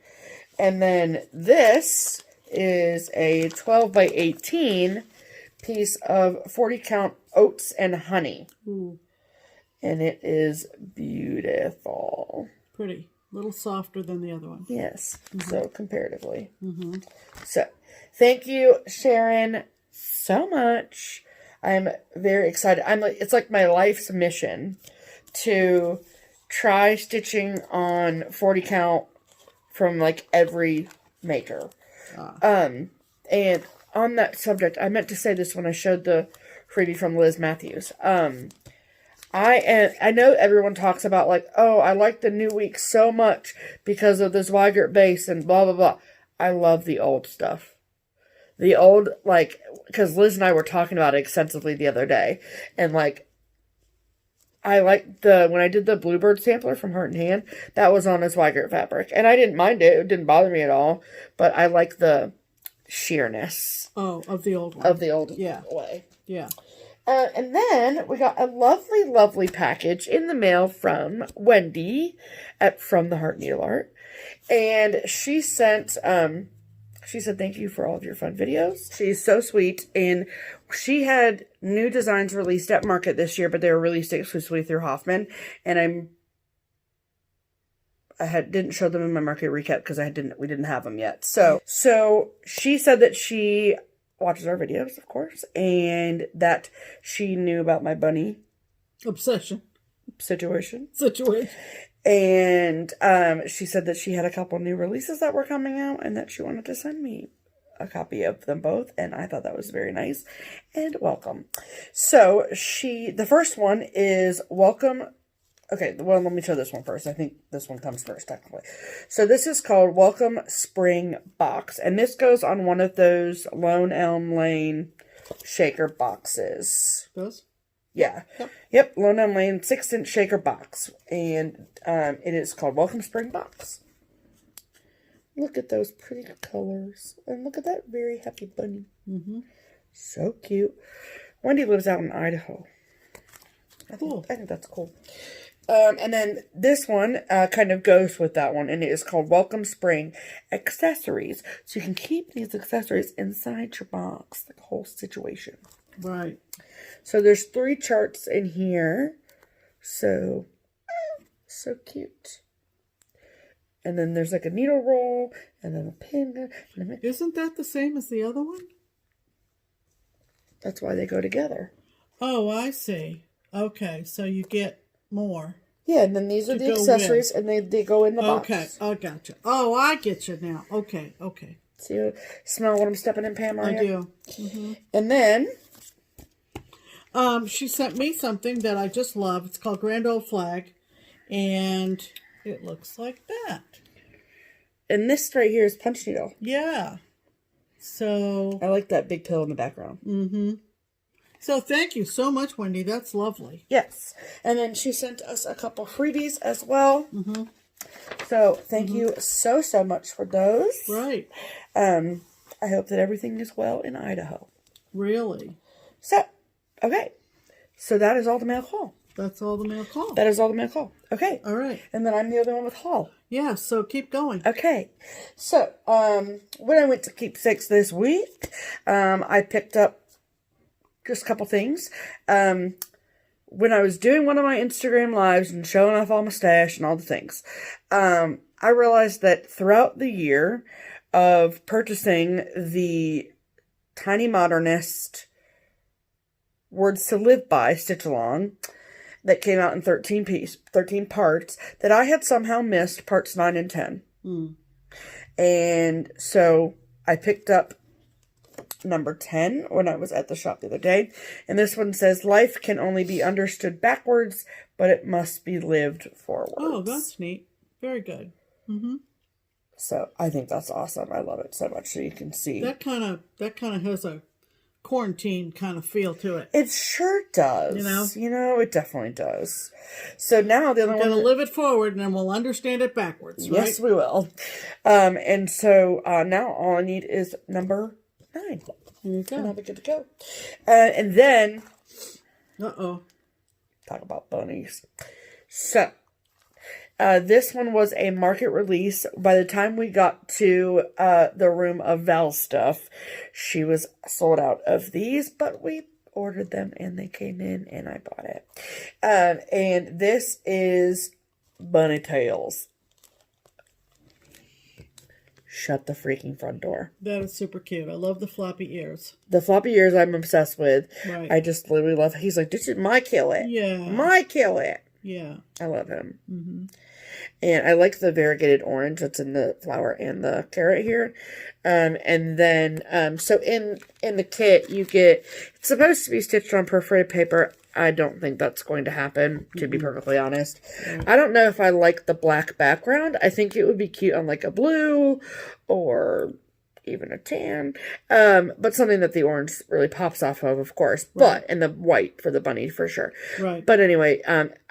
[SPEAKER 2] And then this is a 12x18 piece of 40 count Oats and Honey.
[SPEAKER 1] Ooh.
[SPEAKER 2] And it is beautiful.
[SPEAKER 1] Pretty. A little softer than the other one.
[SPEAKER 2] Yes. Mm-hmm. So comparatively.
[SPEAKER 1] Mm-hmm.
[SPEAKER 2] So thank you, Sharon, so much. I'm very excited. It's like my life's mission to try stitching on 40 count from like every maker. And on that subject, I meant to say this when I showed the freebie from Liz Matthews. I know everyone talks about like, oh, I like the new week so much because of this Weigert base and blah, blah, blah. I love the old stuff. The old, like, because Liz and I were talking about it extensively the other day. And, like, I like when I did the Bluebird sampler from Heart and Hand, that was on his Weigert fabric. And I didn't mind it. It didn't bother me at all. But I like the sheerness.
[SPEAKER 1] Oh, of the old one.
[SPEAKER 2] Of the old way.
[SPEAKER 1] Yeah.
[SPEAKER 2] And then we got a lovely, lovely package in the mail from Wendy from the Heart Needle Art. And she sent, she said, thank you for all of your fun videos. She's so sweet. And she had new designs released at Market this year, but they were released exclusively through Hoffman. And I didn't show them in my Market recap because we didn't have them yet. So she said that she watches our videos, of course, and that she knew about my bunny
[SPEAKER 1] obsession
[SPEAKER 2] situation. And she said that she had a couple new releases that were coming out and that she wanted to send me a copy of them both. And I thought that was very nice and welcome. So the first one is welcome. Okay, well, let me show this one first. I think this one comes first, technically. So this is called Welcome Spring Box. And this goes on one of those Lone Elm Lane shaker boxes.
[SPEAKER 1] Those?
[SPEAKER 2] Yeah. Yep. Lone Elm Lane 6-inch shaker box. And it is called Welcome Spring Box. Look at those pretty colors. And look at that very happy bunny.
[SPEAKER 1] Mm-hmm.
[SPEAKER 2] So cute. Wendy lives out in Idaho.
[SPEAKER 1] Cool.
[SPEAKER 2] I think that's cool. And then this one kind of goes with that one. And it is called Welcome Spring Accessories. So you can keep these accessories inside your box. The whole situation.
[SPEAKER 1] Right.
[SPEAKER 2] So there's 3 charts in here. So cute. And then there's like a needle roll. And then a pin.
[SPEAKER 1] Isn't that the same as the other one?
[SPEAKER 2] That's why they go together.
[SPEAKER 1] Oh, I see. Okay, so you get more.
[SPEAKER 2] Yeah, and then these are the accessories, and they go in the box.
[SPEAKER 1] Okay, I gotcha. Oh, I get you now. Okay.
[SPEAKER 2] See, you smell what I'm stepping in, Pam?
[SPEAKER 1] I do. Mm-hmm.
[SPEAKER 2] And then
[SPEAKER 1] she sent me something that I just love. It's called Grand Old Flag, and it looks like that.
[SPEAKER 2] And this right here is punch needle.
[SPEAKER 1] Yeah. So
[SPEAKER 2] I like that big pill in the background.
[SPEAKER 1] Mm-hmm. So thank you so much, Wendy. That's lovely.
[SPEAKER 2] Yes. And then she sent us a couple freebies as well.
[SPEAKER 1] Mm-hmm.
[SPEAKER 2] So thank you so much for those.
[SPEAKER 1] Right.
[SPEAKER 2] I hope that everything is well in Idaho.
[SPEAKER 1] Really?
[SPEAKER 2] So, okay. So that is all the mail call.
[SPEAKER 1] That's all the mail call.
[SPEAKER 2] That is all the mail call. Okay.
[SPEAKER 1] All right.
[SPEAKER 2] And then I'm the other one with haul.
[SPEAKER 1] Yeah, so keep going.
[SPEAKER 2] Okay. So, when I went to Keepsakes this week, I picked up just a couple things. When I was doing one of my Instagram lives and showing off all my stash and all the things, I realized that throughout the year of purchasing the Tiny Modernist Words to Live By Stitch Along that came out in 13 parts that I had somehow missed parts 9 and 10. And so I picked up number 10 when I was at the shop the other day. And this one says, life can only be understood backwards, but it must be lived forwards.
[SPEAKER 1] Oh, that's neat. Very good.
[SPEAKER 2] So I think that's awesome. I love it so much. So you can see.
[SPEAKER 1] That kind of has a quarantine kind of feel to it.
[SPEAKER 2] It sure does. You know, it definitely does. So now the other one.
[SPEAKER 1] We're going to live it forward and then we'll understand it backwards, right?
[SPEAKER 2] Yes, we will. And so now all I need is number 9. And I'll be good to go. And then. Talk about bunnies. So. This one was a market release. By the time we got to the room of Val's stuff, she was sold out of these, but we ordered them and they came in and I bought it. And this is Bunny Tails. Shut the freaking front door.
[SPEAKER 1] That is super cute. I love the floppy ears.
[SPEAKER 2] The floppy ears I'm obsessed with.
[SPEAKER 1] Right.
[SPEAKER 2] I just literally love it. He's like, this is my kill it.
[SPEAKER 1] Yeah.
[SPEAKER 2] My kill it.
[SPEAKER 1] Yeah.
[SPEAKER 2] I love him. And I like the variegated orange that's in the flower and the carrot here. And then, so in the kit, you get, it's supposed to be stitched on perforated paper. I don't think that's going to happen, to be perfectly honest. I don't know if I like the black background. I think it would be cute on like a blue or even a tan. But something that the orange really pops off of course. Right. But, and the white for the bunny for sure.
[SPEAKER 1] Right.
[SPEAKER 2] But anyway,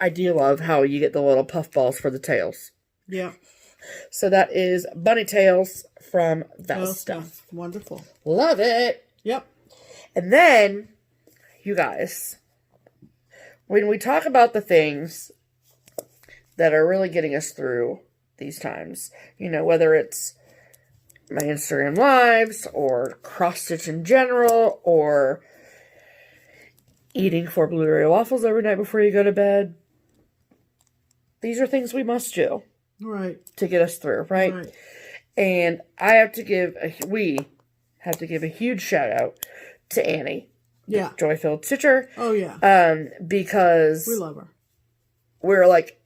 [SPEAKER 2] I do love how you get the little puff balls for the tails.
[SPEAKER 1] Yeah.
[SPEAKER 2] So that is Bunny Tails from Val's Stuff.
[SPEAKER 1] Wonderful.
[SPEAKER 2] Love it.
[SPEAKER 1] Yep.
[SPEAKER 2] And then, you guys, when we talk about the things that are really getting us through these times, you know, whether it's my Instagram lives or cross stitch in general or eating 4 blueberry waffles every night before you go to bed, these are things we must do.
[SPEAKER 1] Right.
[SPEAKER 2] To get us through, right? And we have to give a huge shout out to Annie.
[SPEAKER 1] Yeah.
[SPEAKER 2] Joy-filled Stitcher.
[SPEAKER 1] Oh, yeah.
[SPEAKER 2] Because
[SPEAKER 1] we love her.
[SPEAKER 2] We're like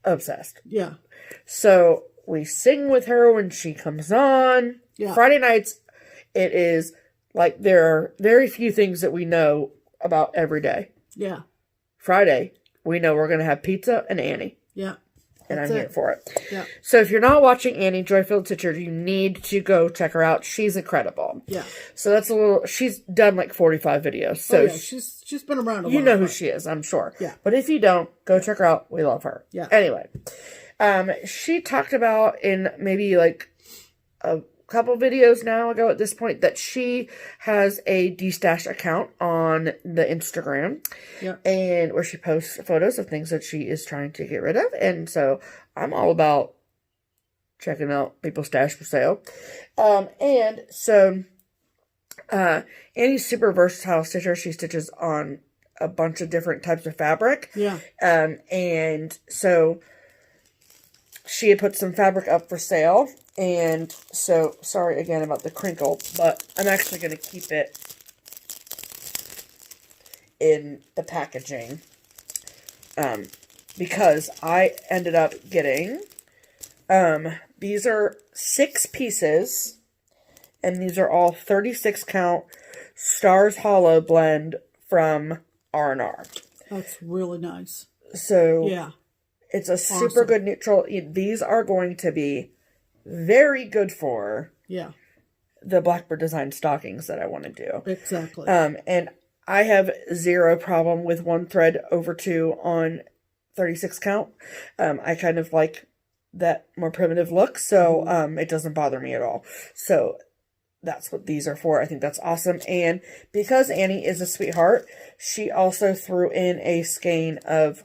[SPEAKER 2] obsessed.
[SPEAKER 1] Yeah.
[SPEAKER 2] So we sing with her when she comes on.
[SPEAKER 1] Yeah.
[SPEAKER 2] Friday nights, it is like there are very few things that we know about every day.
[SPEAKER 1] Yeah.
[SPEAKER 2] Friday, we know we're going to have pizza and Annie.
[SPEAKER 1] Yeah.
[SPEAKER 2] And I'm here for it.
[SPEAKER 1] Yeah.
[SPEAKER 2] So if you're not watching Annie Joy-Filled Stitcher, you need to go check her out. She's incredible.
[SPEAKER 1] Yeah.
[SPEAKER 2] So that's she's done like 45 videos. So
[SPEAKER 1] she's been around a while.
[SPEAKER 2] You know who she is, I'm sure.
[SPEAKER 1] Yeah.
[SPEAKER 2] But if you don't, go check her out. We love her.
[SPEAKER 1] Yeah.
[SPEAKER 2] Anyway, she talked about in maybe like a couple videos now ago at this point that she has a destash account on the Instagram.
[SPEAKER 1] Yeah. And
[SPEAKER 2] where she posts photos of things that she is trying to get rid of. And so I'm all about checking out people's stash for sale. And so Annie's super versatile stitcher. She stitches on a bunch of different types of fabric.
[SPEAKER 1] Yeah.
[SPEAKER 2] And so she had put some fabric up for sale. And so, sorry again about the crinkle, but I'm actually going to keep it in the packaging. Because I ended up getting, these are 6 pieces, and these are all 36 count Stars Hollow blend from R&R.
[SPEAKER 1] That's really nice.
[SPEAKER 2] So,
[SPEAKER 1] yeah,
[SPEAKER 2] it's a super good neutral. These are going to be very good for the Blackbird design stockings that I want to do.
[SPEAKER 1] Exactly.
[SPEAKER 2] And I have 0 problem with 1 thread over 2 on 36 count. I kind of like that more primitive look, so it doesn't bother me at all. So that's what these are for. I think that's awesome. And because Annie is a sweetheart, she also threw in a skein of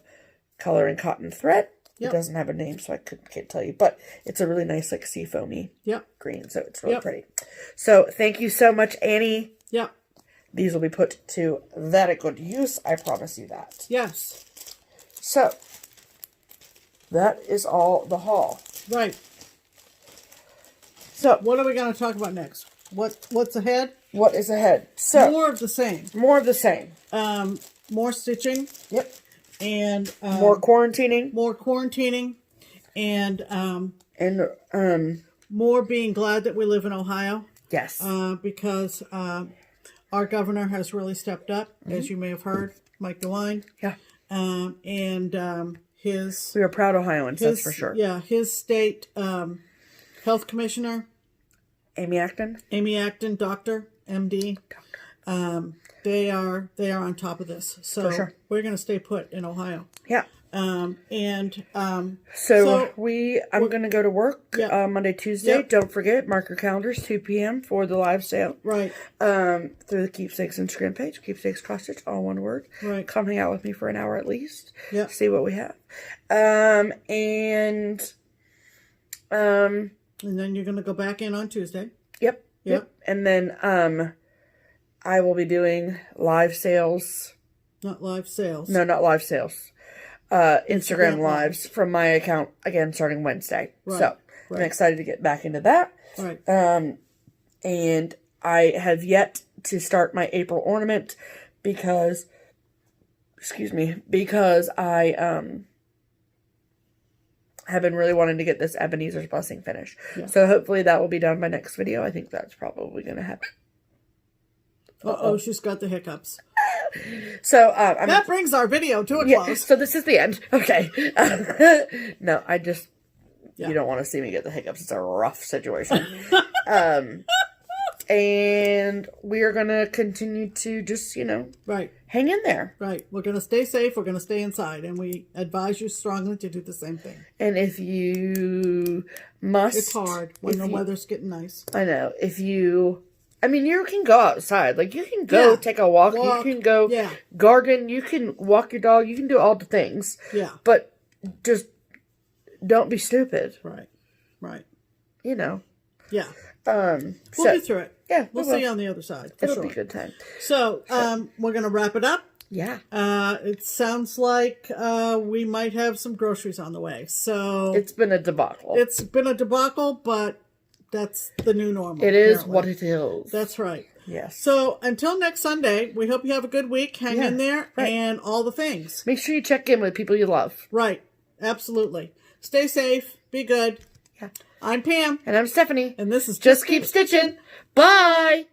[SPEAKER 2] color and cotton thread. Yep. It doesn't have a name, so I can't tell you. But it's a really nice, like, sea foamy green. So it's really pretty. So thank you so much, Annie.
[SPEAKER 1] Yep.
[SPEAKER 2] These will be put to very good use. I promise you that.
[SPEAKER 1] Yes.
[SPEAKER 2] So that is all the haul.
[SPEAKER 1] Right.
[SPEAKER 2] So
[SPEAKER 1] what are we going to talk about next? what's ahead?
[SPEAKER 2] What is ahead? So
[SPEAKER 1] More of the same.
[SPEAKER 2] More of the same.
[SPEAKER 1] More stitching.
[SPEAKER 2] Yep.
[SPEAKER 1] And
[SPEAKER 2] more quarantining.
[SPEAKER 1] More quarantining. And more being glad that we live in Ohio.
[SPEAKER 2] Yes.
[SPEAKER 1] Because our governor has really stepped up, as you may have heard, Mike DeWine.
[SPEAKER 2] Yeah.
[SPEAKER 1] And his...
[SPEAKER 2] We are proud Ohioans, that's for sure.
[SPEAKER 1] Yeah, his state health commissioner.
[SPEAKER 2] Amy Acton,
[SPEAKER 1] doctor, MD. They are on top of this. So
[SPEAKER 2] for sure.
[SPEAKER 1] We're going to stay put in Ohio.
[SPEAKER 2] Yeah.
[SPEAKER 1] So
[SPEAKER 2] I'm going to go to work Monday, Tuesday.
[SPEAKER 1] Yep.
[SPEAKER 2] Don't forget, mark your calendars, 2 p.m. for the live sale.
[SPEAKER 1] Right.
[SPEAKER 2] Through the Keepsakes Instagram page, Keepsakes Crossstitch, all one word.
[SPEAKER 1] Right.
[SPEAKER 2] Come hang out with me for an hour at least.
[SPEAKER 1] Yeah.
[SPEAKER 2] See what we have. And
[SPEAKER 1] then you're going to go back in on Tuesday.
[SPEAKER 2] Yep. And then I will be doing live sales.
[SPEAKER 1] Not live sales.
[SPEAKER 2] No, not live sales. Instagram lives from my account again starting Wednesday.
[SPEAKER 1] Right.
[SPEAKER 2] So I'm excited to get back into that.
[SPEAKER 1] Right.
[SPEAKER 2] And I have yet to start my April ornament because I have been really wanting to get this Ebenezer's Blessing finished. Yeah. So hopefully that will be done by next video. I think that's probably going to happen.
[SPEAKER 1] Uh-oh, she's got the hiccups.
[SPEAKER 2] So
[SPEAKER 1] that brings our video to a close.
[SPEAKER 2] So this is the end. Okay. No, I just you don't want to see me get the hiccups. It's a rough situation. And we are going to continue to just, hang in there.
[SPEAKER 1] Right. We're going to stay safe. We're going to stay inside. And we advise you strongly to do the same thing.
[SPEAKER 2] And if you must...
[SPEAKER 1] It's hard when the weather's getting nice.
[SPEAKER 2] I know. You can go outside. Like, you can go take a walk. You can go garden. You can walk your dog. You can do all the things.
[SPEAKER 1] Yeah.
[SPEAKER 2] But just don't be stupid.
[SPEAKER 1] Right. Right.
[SPEAKER 2] Yeah.
[SPEAKER 1] We'll get through it.
[SPEAKER 2] Yeah.
[SPEAKER 1] We'll see you on the other side.
[SPEAKER 2] It'll be a good time.
[SPEAKER 1] So, we're going to wrap it up.
[SPEAKER 2] Yeah.
[SPEAKER 1] It sounds like we might have some groceries on the way. So
[SPEAKER 2] it's been a debacle.
[SPEAKER 1] It's been a debacle, but that's the new normal.
[SPEAKER 2] It is what it is.
[SPEAKER 1] That's right.
[SPEAKER 2] Yes.
[SPEAKER 1] So until next Sunday, we hope you have a good week. Hang in there and all the things.
[SPEAKER 2] Make sure you check in with people you love.
[SPEAKER 1] Right. Absolutely. Stay safe. Be good.
[SPEAKER 2] Yeah.
[SPEAKER 1] I'm Pam.
[SPEAKER 2] And I'm Stephanie.
[SPEAKER 1] And this is
[SPEAKER 2] Just Keep Stitching. Bye.